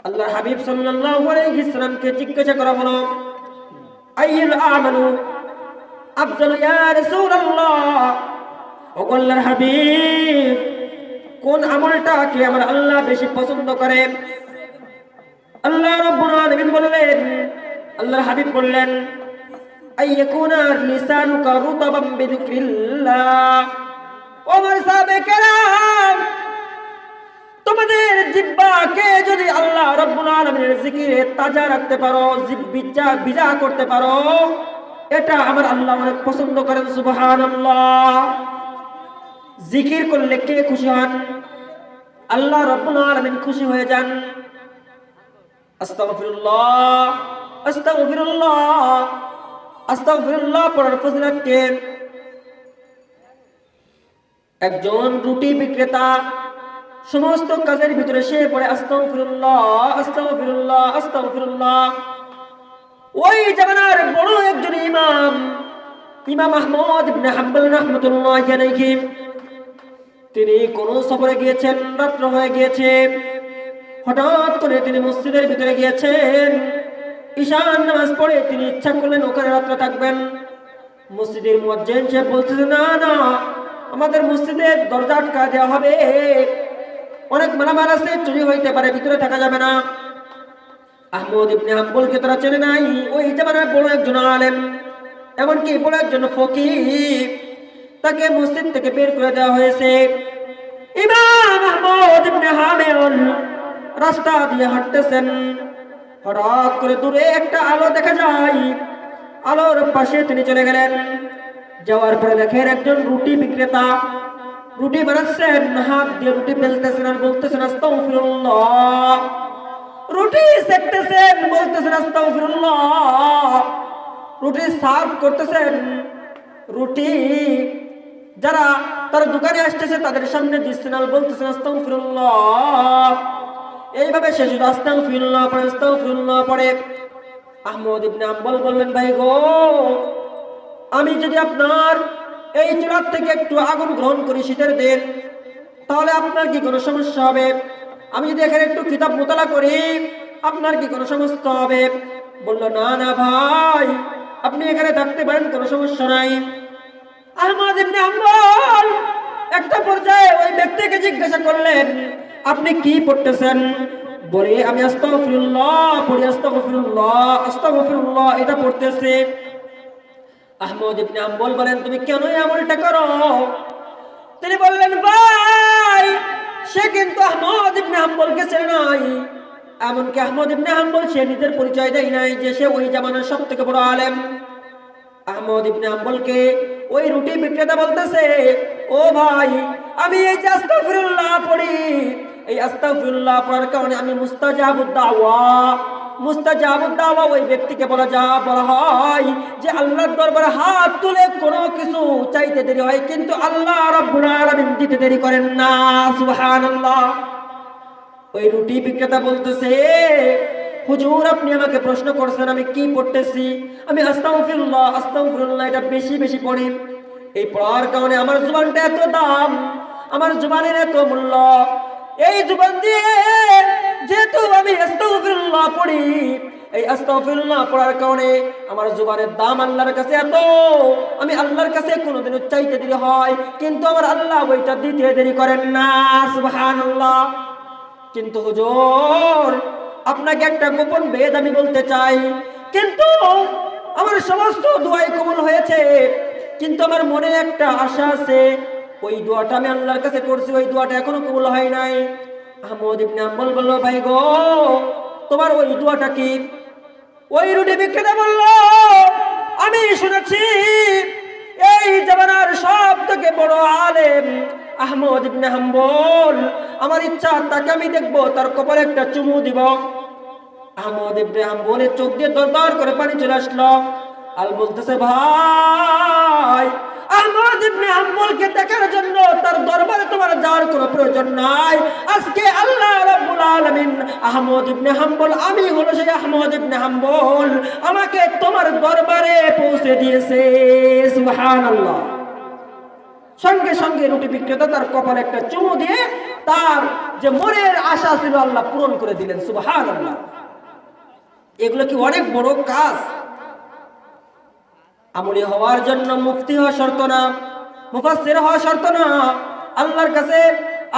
আল্লাহ হাবিব সাল্লাল্লাহু আলাইহি ওয়াসাল্লামকে জিজ্ঞাসা করা হলো, আইয়ুল আমালু আফজালু ইয়া রাসূলুল্লাহ, ও আল্লাহর হাবিব, কোন আমলটাকে আমার আল্লাহ বেশি পছন্দ করেন? আল্লাহ রাব্বুল আলামিন বললেন, আল্লাহর হাবিব বললেন, আইয়াকুনা লিসানুকা রুতাবাম বিযিকরিল্লাহ। ওমর সাহাবে কেরাম, তোমাদের জিহ্বাকে যদি আল্লাহ রাব্বুল আলামিনের জিকিরে তাজা রাখতে পারো, জিহ্বা ভিজা করতে পারো, এটা আমার আল্লাহ অনেক পছন্দ করেন। সুবহানাল্লাহ। জিকির করলে কে খুশি হন? আল্লাহ রাব্বুল আলামিন খুশি হয়ে যান। আস্তাগফিরুল্লাহ, আস্তাগফিরুল্লাহ, আস্তাগফিরুল্লাহ পড়ার ফজিলত কে? একজন রুটি বিক্রেতা সমস্ত কাজের ভিতরে সে পড়ে আস্তাগফিরুল্লাহ, আস্তাগফিরুল্লাহ, আস্তাগফিরুল্লাহ। ওই জামানার বড় একজন ইমাম, ইমাম আহমদ ইবনে হাম্বল রাহমাতুল্লাহি আলাইহি, তিনি কোন সফরে গিয়েছেন, রাত্র হয়ে গিয়েছে। হঠাৎ করে তিনি মসজিদের ভিতরে গিয়েছেন। ঈশার নামাজ পড়ে তিনি ইচ্ছা করলেন ওখানে রাত্রে থাকবেন। মসজিদের মুয়াজ্জিন সাহেব বলতেছেন, না না, আমাদের মসজিদের দরজা আটকা দেওয়া হবে, অনেক মালামাল আছে, চুরি হইতে পারে, ভিতরে থাকা যাবে না। আহমদ ইবনে হাম্বলকে তারা চেনে নাই। ওই জামানার বড় একজন আলেম, এমনকি বড় একজন ফকিহ, তাকে মসজিদ থেকে বের করে দেওয়া হয়েছে। ইমাম আহমদ ইবনে হাম্বল রাস্তা দিয়ে হাঁটতেছেন, হঠাৎ করে দূরে একটা আলো দেখা যায়। আলোর পাশে তিনি চলে গেলেন। যাওয়ার পরে দেখেন একজন রুটি বিক্রেতা রুটি বানাচ্ছেন, হাত দিয়ে রুটি বেলতেছেন আর বলতেছেন আস্তাগফিরুল্লাহ। রুটি সেকতেছেন, বলতেছেন আস্তাগফিরুল্লাহ। রুটি সার্ভ করতেছেন। রুটি যারা তার দোকানে আসতেছে তাদের সামনে দিচ্ছেন আর বলতেছেন আস্তাগফিরুল্লাহ। এইভাবে সে শুধু আস্তাগফিরুল্লাহ পড়ে, আস্তাগফিরুল্লাহ পড়ে। আহমদ ইবনে হাম্বল বললেন, ভাই গো, আমি যদি আপনার এই চুলার থেকে একটু আগুন গ্রহণ করি শীতের দিন, তাহলে আপনার কি কোনো সমস্যা হবে? আমি যদি এখানে একটু কিতাব মোতালা করি, আপনার কি কোনো সমস্যা হবে? বলল, না না ভাই, আপনি এখানে থাকতে পারেন, কোনো সমস্যা নাই। আহমদ ইবনে হাম্বল একটা পর্যায়ে ওই ব্যক্তিকে জিজ্ঞাসা করলেন, আপনি কি পড়তেছেন? বলে, আমি আস্তাগফিরুল্লাহ পড়ি, আস্তাগফিরুল্লাহ, আস্তাগফিরুল্লাহ এটা পড়তেছি। আহমদ ইবনে হাম্বল বলেন, তুমি কেন এই আমলটা করো? তিনি বললেন, ভাই, সে কিন্তু আহমদ ইবনে হাম্বলকে চেনে নাই। এমনকি আহমদ ইবনে হাম্বল সে নিজের পরিচয় দেয় নাই যে সে ওই জামানার সব থেকে বড় আলেম। আহমদ ইবনে হাম্বলকে ওই রুটি বিক্রেতা বলতেছে, ও ভাই, আমি এই যে আস্তাগফিরুল্লাহ পড়ি, এই আস্তাগফিরুল্লাহ পড়ার কারণে আমি মুস্তাজাবুদ দাওয়া, মুস্তাজাবুদ দাওয়া ওই ব্যক্তিকে বলা হয় যে আল্লাহর দরবারে হাত তুলে কোনো কিছু চাইতে দেরি হয়, কিন্তু আল্লাহ রাব্বুল আলামিন দিতে দেরি করেন না। সুবহানাল্লাহ। ওই রুটি বিক্রেতা বলতেছে, হুজুর, আপনি আমাকে প্রশ্ন করছেন আমি কি পড়তেছি? আমি আস্তাগফিরুল্লাহ, আস্তাগফিরুল্লাহ এটা বেশি বেশি পড়ি। এই পড়ার কারণে আমার জুবানটা এত দাম, আমার জুবানের এত মূল্য। এই জুবান দিয়ে যেহেতু আমি আস্তাগফিরুল্লাহ পড়ি, এই আস্তাগফিরুল্লাহ পড়ার কারণে আমার জুবানের দাম আল্লাহর কাছে এত, আমি আল্লাহর কাছে কোনোদিনও চাইতে দেরি হয়, কিন্তু আমার আল্লাহ ওইটা দিতে দেরি করেন না। সুবহানাল্লাহ। কিন্তু হুজুর, আপনাকে একটা গোপন ভেদ আমি বলতে চাই, কিন্তু আমার সমস্ত দোয়াই কবুল হয়েছে, কিন্তু আমার মনে একটা আশা আছে, ওই দোয়াটা আমি আল্লাহর কাছে করছি, ওই দোয়াটা এখনো কবুল হয় নাই। আহমদ ইবনে হাম্বল বলল, ভাই গো, তোমার ওই দোয়াটা কি? ওই রুটি বিক্রেতা বলল, আমি শুনেছি এই জামানার সব থেকে বড় আলেম আহমদ ইবনে হাম্বল, আমার ইচ্ছা তাকে আমি দেখবো, তার কপালে একটা চুমু দিব। আহমদ ইবনে হাম্বলের চোখ দিয়ে দরদর করে পানি চলে আসলো। আর বলতেছে, ভাই, আহমদ ইবনে হাম্বলকে দেখার জন্য তার দরবারে তোমার যাওয়ার কোনো প্রয়োজন নাই। আজকে আল্লাহ রাব্বুল আলামিন আহমদ ইবনে হাম্বল, আমি হলো সেই আহমদ ইবনে হাম্বল, আমাকে তোমার দরবারে পৌঁছে দিয়েছে। সুবহানাল্লাহ। সঙ্গে সঙ্গে রুটি বিক্রেতা তার কপালে একটা চুমু দিয়ে তার যে মনের আশা ছিল আল্লাহ পূরণ করে দিলেন। সুবহানাল্লাহ। এগুলো কি অনেক বড় কাজ? আমলি হওয়ার জন্য মুফতি হওয়া শর্ত না, মুফাসসির হওয়া শর্ত না। আল্লাহর কাছে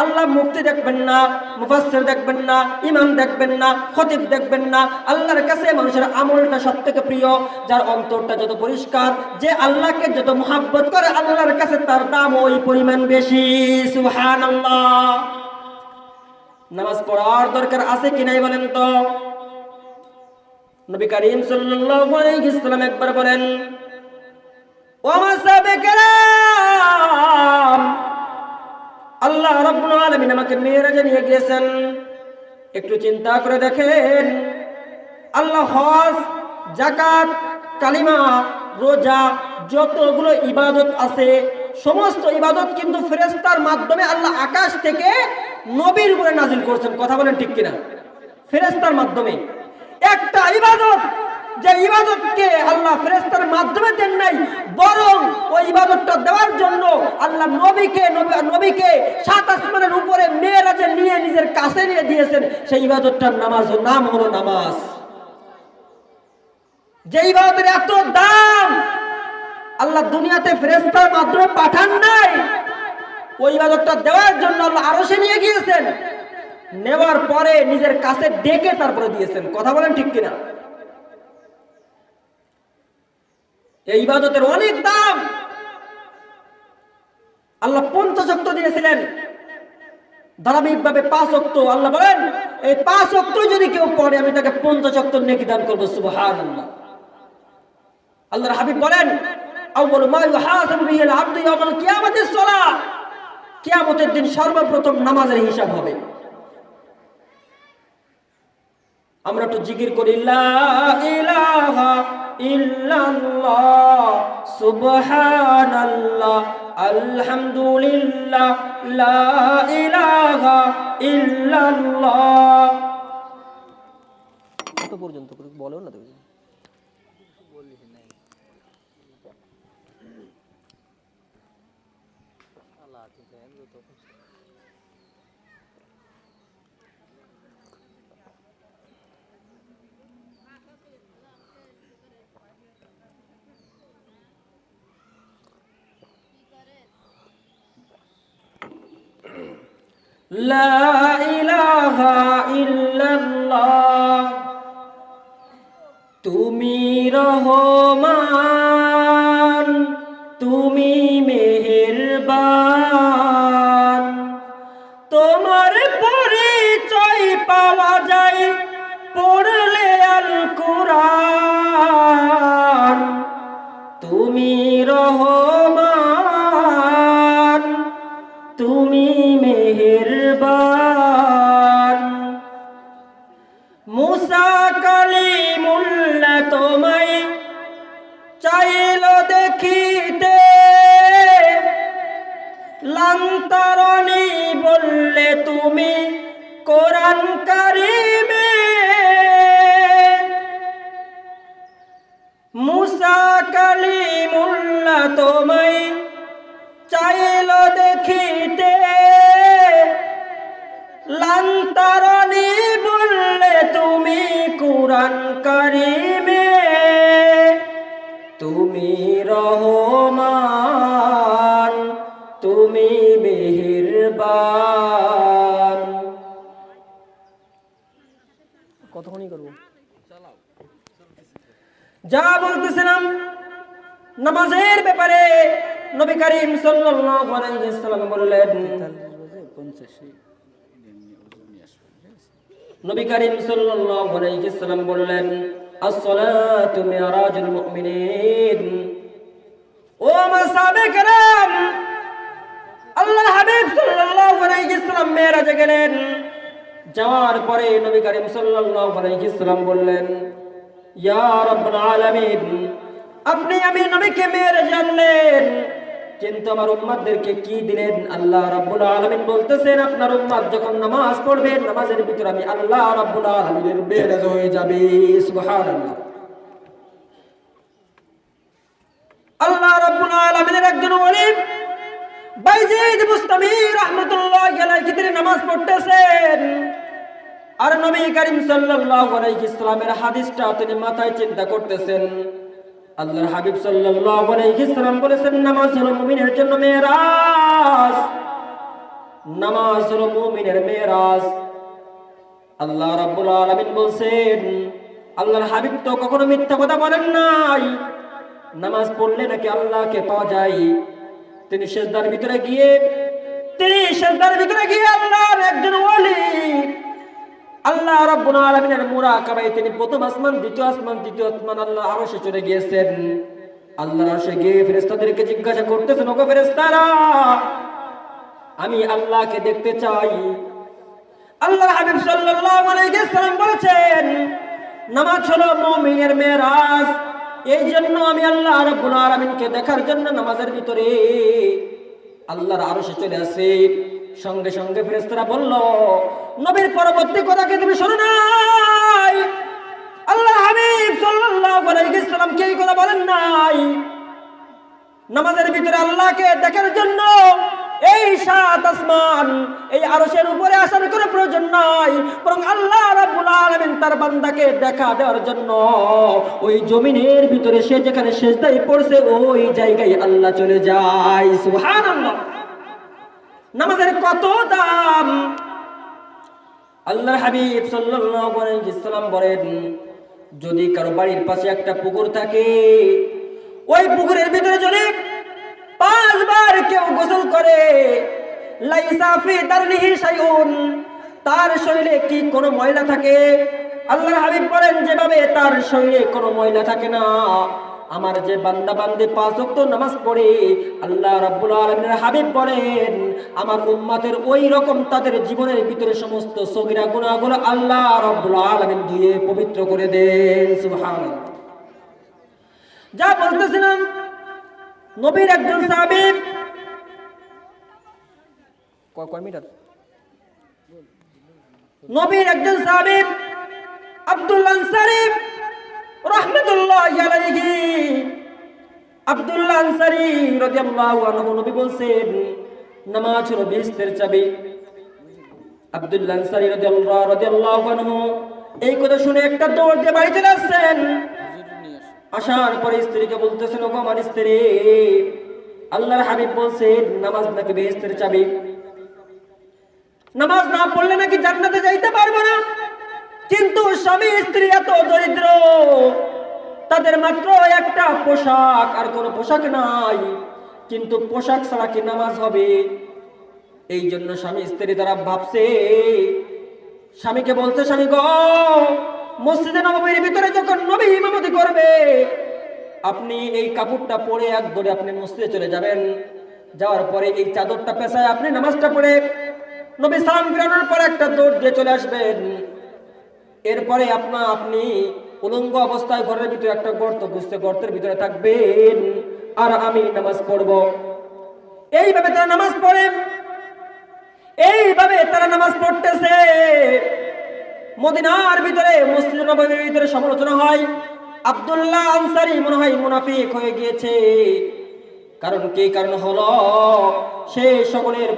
আল্লাহ মুফতি দেখবেন না, মুফাসসির দেখবেন না, ইমাম দেখবেন না, খতিব দেখবেন না। আল্লাহর কাছে মানুষের আমলটা সবথেকে প্রিয়, যার অন্তরটা যত পরিষ্কার, যে আল্লাহকে যত মুহাব্বত করে, আল্লাহর কাছে তার দাম ওই পরিমাণ বেশি। সুবহানাল্লাহ। নামাজ পড়ার দরকার আছে কি নাই বলেন তো? নবী করিম সাল্লাল্লাহু আলাইহি ওয়াসাল্লাম একবার বলেন, ও আমার সাহাবে কেরাম, আল্লাহ রাব্বুল আলামিন আমাকে মেরাজে নিয়ে গিয়েছেন। একটু চিন্তা করে দেখেন, আল্লাহ হজ, যাকাত, কালিমা, রোজা, যতগুলো ইবাদত আছে, সমস্ত ইবাদত কিন্তু ফেরেশতার মাধ্যমে আল্লাহ আকাশ থেকে নবীর উপরে নাজিল করছেন। কথা বলেন ঠিক কিনা? ফেরেশতার মাধ্যমে একটা ইবাদত, যে ইবাদতকে আল্লাহ ফেরেশতার মাধ্যমে দেন নাই, বরং ওই ইবাদতটা দেওয়ার জন্য আল্লাহ নবীকে সাত আসমানের উপরে মেরাজে নিয়ে নিজের কাছে নিয়ে দিয়েছেন। সেই ইবাদতটার নাম হলো নামাজ। যে ইবাদতের এত দাম আল্লাহ দুনিয়াতে ফেরেশতার মাধ্যমে পাঠান নাই, ওই ইবাদতটা দেওয়ার জন্য আল্লাহ আরশে নিয়ে গিয়েছেন। নেওয়ার পরে নিজের কাছে ডেকে তারপরে দিয়েছেন। কথা বলেন ঠিক কিনা? এই ইবাদতের অনেক দাম। আল্লাহ 50 ওয়াক্ত দিয়েছিলেন, ধারাবাহিকভাবে 5 ওয়াক্ত। আল্লাহ বলেন এই 5 ওয়াক্ত যদি কেউ পড়ে আমি তাকে 50 ওয়াক্ত নেকি দান করব। সুবহানাল্লাহ। আল্লাহর হাবিব বলেন আউয়ালু মা ইউহাসাবু বিহিল আবদু ইয়াউমাল কিয়ামাতিস সালাহ, কিয়ামতের দিন সর্বপ্রথম নামাজের হিসাব হবে। আমরা তো জিকির করি লা ইলাহা ইল্লাল্লাহ সুবহানাল্লাহ আলহামদুলিল্লাহ লা ইলাহা ইল্লাল্লাহ। কত পর্যন্ত বলো না তুমি? লা ইলাহা ইল্লাল্লাহ তুমি রহমান তুমি মেহেরবান, তোমার পরিচয় পাওয়া যায় পড়লে আল কুরআন। তুমি রহমান তুমি মেহেরবান, মুসা কালিমুল্লাহ তোমায় চাইল দেখিতে, লান্তারণী বললে তুমি কোরআন কারিমে। মুসা কালিমুল্লাহ তোমায় চাইল দেখিতে, লান্তারণী বললে তুমি কুরআন কারিমে। তুমি রহমান তুমি মেহেরবান। কতক্ষণই করবো? যা বলতেছিলাম নামাজের ব্যাপারে নবী করিম সাল্লাল্লাহু আলাইহি ওয়াসাল্লাম বললেন, নবী করিম সাল্লাল্লাহু আলাইহি ওয়াসাল্লাম বললেন as-salatu mi'rajul mu'minin। ও মাসাবে کرام, আল্লাহর হাবিব সাল্লাল্লাহু আলাইহি ওয়াসাল্লাম মেরাজে গেলেন। যাওয়ার পরে নবী করিম সাল্লাল্লাহু আলাইহি ওয়াসাল্লাম বললেন ইয়া রাব্বুল আলামিন, আপনি আমি নবীকে মেরাজে আনলেন কিন্তু আমার উম্মতদেরকে কি দিলেন? আল্লাহ রাব্বুল আলামিন বলতেছেন আপনার উম্মত যখন নামাজ পড়বে নামাজের ভিতরে আমি আল্লাহ রাব্বুল আলামিনের মেরাজ হয়ে যাবে। সুবহানাল্লাহ। আল্লাহ রাব্বুল আলামিনের একজন ওলি বাইজিদ বুস্তামি রাহমাতুল্লাহি আলাইহি তিনি নামাজ পড়তেছেন আর নবী করিম সাল্লাল্লাহু আলাইহি ওয়াসাল্লামের হাদিসটা তিনি মাথায় চিন্তা করতেছেন। আল্লাহর হাবিব সাল্লাল্লাহু আলাইহি ওয়াসাল্লাম বলেছেন নামাজ হলো মুমিনের জন্য মেরাজ, নামাজ হলো মুমিনের মেরাজ। আল্লাহ রাব্বুল আলামিন বলেন আল্লাহর হাবিব তো কখনো মিথ্যা কথা বলেন নাই, নামাজ পড়লে নাকি আল্লাহকে পাওয়া যায়। তিনি সিজদার ভিতরে গিয়ে আল্লাহর একজন ওলি আল্লাহ রাব্বুল আলামিনের মুরাকাবায় তিনি প্রথম আসমান দ্বিতীয় আসমান তৃতীয় আসমান আল্লাহর আরশে চলে গিয়েছেন। আল্লাহর আরশে গিয়ে ফেরেশতাদেরকে জিজ্ঞাসা করতেছেন ওগো ফেরেশতারা আমি আল্লাহকে দেখতে চাই। আল্লাহর হাবিব সাল্লাল্লাহু আলাইহি ওয়াসাল্লাম বলেছেন নামাজ হলো মুমিনের মেরাজ, এই জন্য আমি আল্লাহ রাব্বুল আলামিনকে দেখার জন্য নামাজের ভিতরে আল্লাহর আরশে চলে আসি। সঙ্গে সঙ্গে ফেরেশতারা বলল নবীর পরবর্তী কথা কি তুমি শোনো নাই? আল্লাহ হাবিব সাল্লাল্লাহু আলাইহি ওয়াসাল্লাম কি কথা বলেন নাই? নামাজের ভিতরে আল্লাহকে দেখার জন্য এই সাত আসমান এই আরশের উপরে আসার কোনো প্রয়োজন নাই, বরং আল্লাহ রাব্বুল আলামিন তার বান্দাকে দেখা দেওয়ার জন্য ওই জমিনের ভিতরে সে যেখানে সিজদায় পড়ছে ওই জায়গায় আল্লাহ চলে যায়। সুবহানাল্লাহ। নামাজের কত দাম! আল্লাহর হাবিব সাল্লাল্লাহু আলাইহি ওয়াসাল্লাম বলেন, যদি কারো বাড়ির পাশে একটা পুকুর থাকে, ওই পুকুরের ভিতরে যদি 5 বার কেউ গোসল করে, লাইসা ফি দারনিহি শাইউন, তার শরীরে কি কোনো ময়লা থাকে? আল্লাহর হাবিব বলেন, যেভাবে তার শরীরে কোনো ময়লা থাকে না, আমার যে বান্দা বান্দে 5 ওয়াক্ত নামাজ পড়ে, আল্লাহ রাব্বুল আলামিনের হাবিব বলেন, আমার উম্মতের ওই রকম তাদের জীবনের ভিতরে সমস্ত সগীরা গুনাহগুলো আল্লাহ রাব্বুল আলামিন ধুয়ে পবিত্র করে দেন। সুবহানাল্লাহ। যা বলতেছিলাম, নবীর একজন সাহাবী, কয় মিনিট, নবীর একজন সাহাবী আব্দুল্লাহ আনসারী রাহমাতুল্লাহি আলাইহি, আব্দুল্লাহ আনসারী রাদিয়াল্লাহু আনহু নবী বলেন, নামাজ হলো বেহেশতের চাবি। আব্দুল্লাহ আনসারী রাদিয়াল্লাহু আনহু এই কথা শুনে একটা দৌড় দিয়ে বাড়ি চলে আসছেন। আসার পরে স্ত্রীকে বলতেছেন, ওগো আমার স্ত্রী, আল্লাহর হাবিব বলছেন নামাজ নাকি বেহেশতের চাবি, নামাজ না পড়লে নাকি জান্নাতে যাইতে পারবো না। কিন্তু স্বামী স্ত্রী এত দরিদ্র, তাদের মাত্র একটা পোশাক, আর কোনো পোশাক নাই, কিন্তু পোশাক ছাড়া কি নামাজ হবে? এই জন্য স্বামী স্ত্রী তারা ভাবছে, স্বামীকে বলছে, স্বামী গো, মসজিদে নববীর ভিতরে যখন নবী ইমামতি করবে, আপনি এই কাপড়টা পরে এক দৌড়ে আপনি মসজিদে চলে যাবেন, যাওয়ার পরে এই চাদরটা পেছায় আপনি নামাজটা পড়ে নবী সালাম ফিরানোর পর একটা দৌড় দিয়ে চলে আসবেন। এরপরে আপনি উলঙ্গ অবস্থায় ঘরের ভিতরে একটা গর্ত খুঁজতে, গর্তের ভিতরে থাকবেন, আর আমি নামাজ পড়ব। এইভাবে তারা নামাজ পড়ে, এইভাবে তারা নামাজ পড়তেছে। মদিনার ভিতরে, মসজিদ নববীর ভিতরে সমালোচনা হয়, আব্দুল্লাহ আনসারী মনে হয় মুনাফিক হয়ে গিয়েছে। কারণ কি? কারণ হলো সে সকলের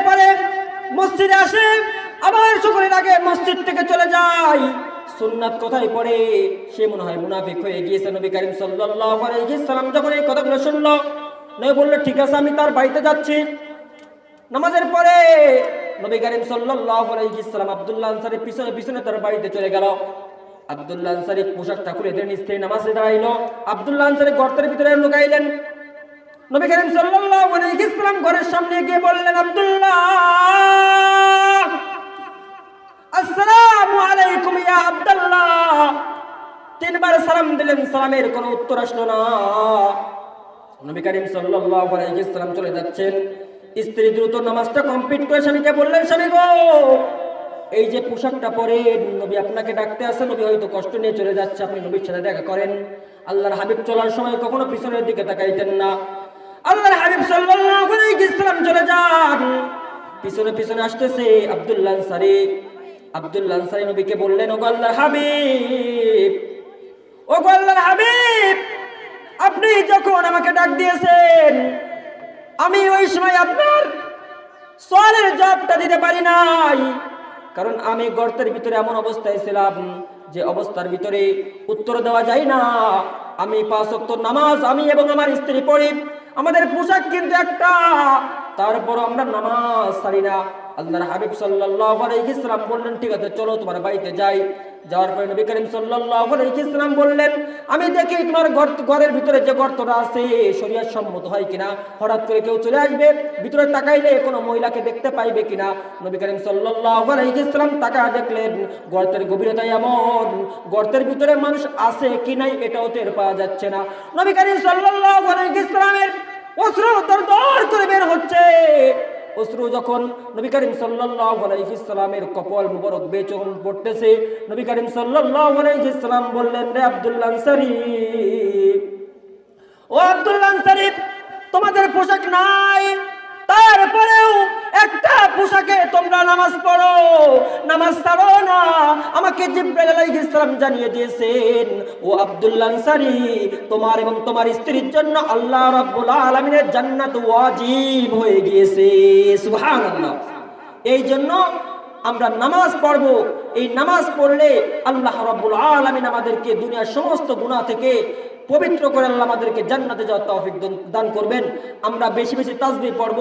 পরে মসজিদে আসে, আবার সকলের আগে মসজিদ থেকে চলে যায়, সুন্নাত কোথায় পড়ে, সে মনে হয় মুনাফিক হয়ে গিয়েছে। নবী করিম সাল্লাল্লাহু আলাইহি সাল্লাম যখন এই কথাগুলো শুনলো, নবী বলল, ঠিক আছে, আমি তার বাড়িতে যাচ্ছি। নামাজের পরে নবী করিম সাল্লাল্লাহু আলাইহি সাল্লাম আব্দুল্লাহ আনসারী পিছনে পিছনে তার বাড়িতে চলে গেল। আব্দুল্লাহ আনসারী পোশাকটা খুলে দেন, স্ত্রী নামাজে দাঁড়াইলো। আব্দুল্লাহ আনসারী গর্তের ভিতরে লুকাইলেন। নবী করিম সাল্লাল্লাহু আলাইহি সাল্লাম ঘরের সামনে গিয়ে বললেন, আব্দুল্লাহ, আসসালামু আলাইকুম ইয়া আব্দুল্লাহ। 3 বার সালাম দিলেন, সালামের কোনো উত্তর আসলো না। নবী করিম সাল্লাল্লাহু আলাইহি সাল্লাম চলে যাচ্ছেন। স্ত্রী দ্রুত নামাজটা কমপ্লিট করে স্বামীকে বললেন, স্বামী গো, এই যে পোশাকটা পরে নবী আপনাকে ডাকতে আসে, নবী হয়তো কষ্ট নিয়ে চলে যাচ্ছে, আপনি নবীর সাথে দেখা করেন। আল্লাহর হাবিব চলার সময় কখনো পিছনের দিকে তাকাইতেন না। আল্লাহর হাবিব সাল্লাল্লাহু আলাইহি সাল্লাম চলে যান, পিছনে পিছনে আসতেছে আব্দুল্লাহ আনসারী। আব্দুল্লাহ আনসারী নবীকে বললেন, ওগো আল্লাহর হাবিব, আপনি যখন আমাকে ডাক দিয়েছেন, আমি ওই সময় আপনার সওয়ালের জবাবটা দিতে পারি নাই, কারণ আমি গর্তের ভিতরে এমন অবস্থায় ছিলাম যে অবস্থার ভিতরে উত্তর দেওয়া যায় না। আমি 5 ওয়াক্ত নামাজ আমি এবং আমার স্ত্রী পড়ি, আমাদের পোশাক কিন্তু একটা, তারপর আমরা নামাজ ছাড়ি না। আল্লাহর হাবিব সাল্লাল্লাহু আলাইহি সাল্লাম বললেন, ঠিক আছে, চলো তোমার বাড়িতে যাই। যাওয়ার পরে নবী করিম সাল্লাল্লাহু আলাইহি সাল্লাম বললেন, আমি দেখি তোমার ঘরের ভিতরে যে গর্তটা আছে শরীয়ত সম্মত হয় কিনা। হঠাৎ করে কেউ চলে আসবে, ভিতরে তাকাইলে কোনো মহিলাকে দেখতে পাইবে কিনা। নবী করিম সাল্লাল্লাহু আলাইহি সাল্লাম তাকায় দেখলেন, গর্তের গভীরতা এমন, গর্তের ভিতরে মানুষ আছে কি নাই এটাও টের পাওয়া যাচ্ছে না। নবী করিম সাল্লাল্লাহু আলাইহি সাল্লামের অশ্রু দরদর করে বের হচ্ছে। অশ্রু যখন নবী করিম সাল্লাল্লাহু আলাইহি সাল্লামের কপাল মুবারক বেয়ে যখন পড়তেছে, নবী করিম সাল্লাল্লাহু আলাইহি সাল্লাম বললেন, রে আব্দুল্লাহ আনসারী, ও আব্দুল্লাহ আনসারী, তোমাদের পোশাক নাই, তারপরেও একটা পোশাকে তোমরা নামাজ পড়ো, নামাজ ছাড়ো না। আমাকে জিবরাইল আলাইহিস সালাম জানিয়ে দিয়েছেন, ও আব্দুল্লাহ আনসারী, তোমার এবং তোমার স্ত্রীর জন্য আল্লাহ রাব্বুল আলামিনের জান্নাত ওয়াজিব হয়ে গিয়েছে। সুবহানাল্লাহ। এই জন্য আমরা নামাজ পড়ব। এই নামাজ পড়লে আল্লাহ রাব্বুল আলামিন আমাদেরকে দুনিয়ার সমস্ত গুনাহ থেকে পবিত্র করে আল্লাহ আমাদেরকে জান্নাতে যাওয়ার তৌফিক দান করবেন। আমরা বেশি বেশি তাসবিহ পড়ব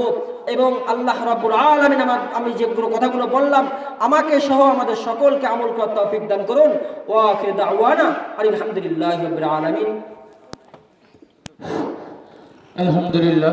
এবং আল্লাহ রাব্বুল আলামিন আমি যেগুলো কথাগুলো বললাম আমাকে সহ আমাদের সকলকে আমল করার তৌফিক দান করুন। ওয়া আখিরু দাওয়ানা আলহামদুলিল্লাহি রাব্বিল আলামিন। আলহামদুলিল্লাহ।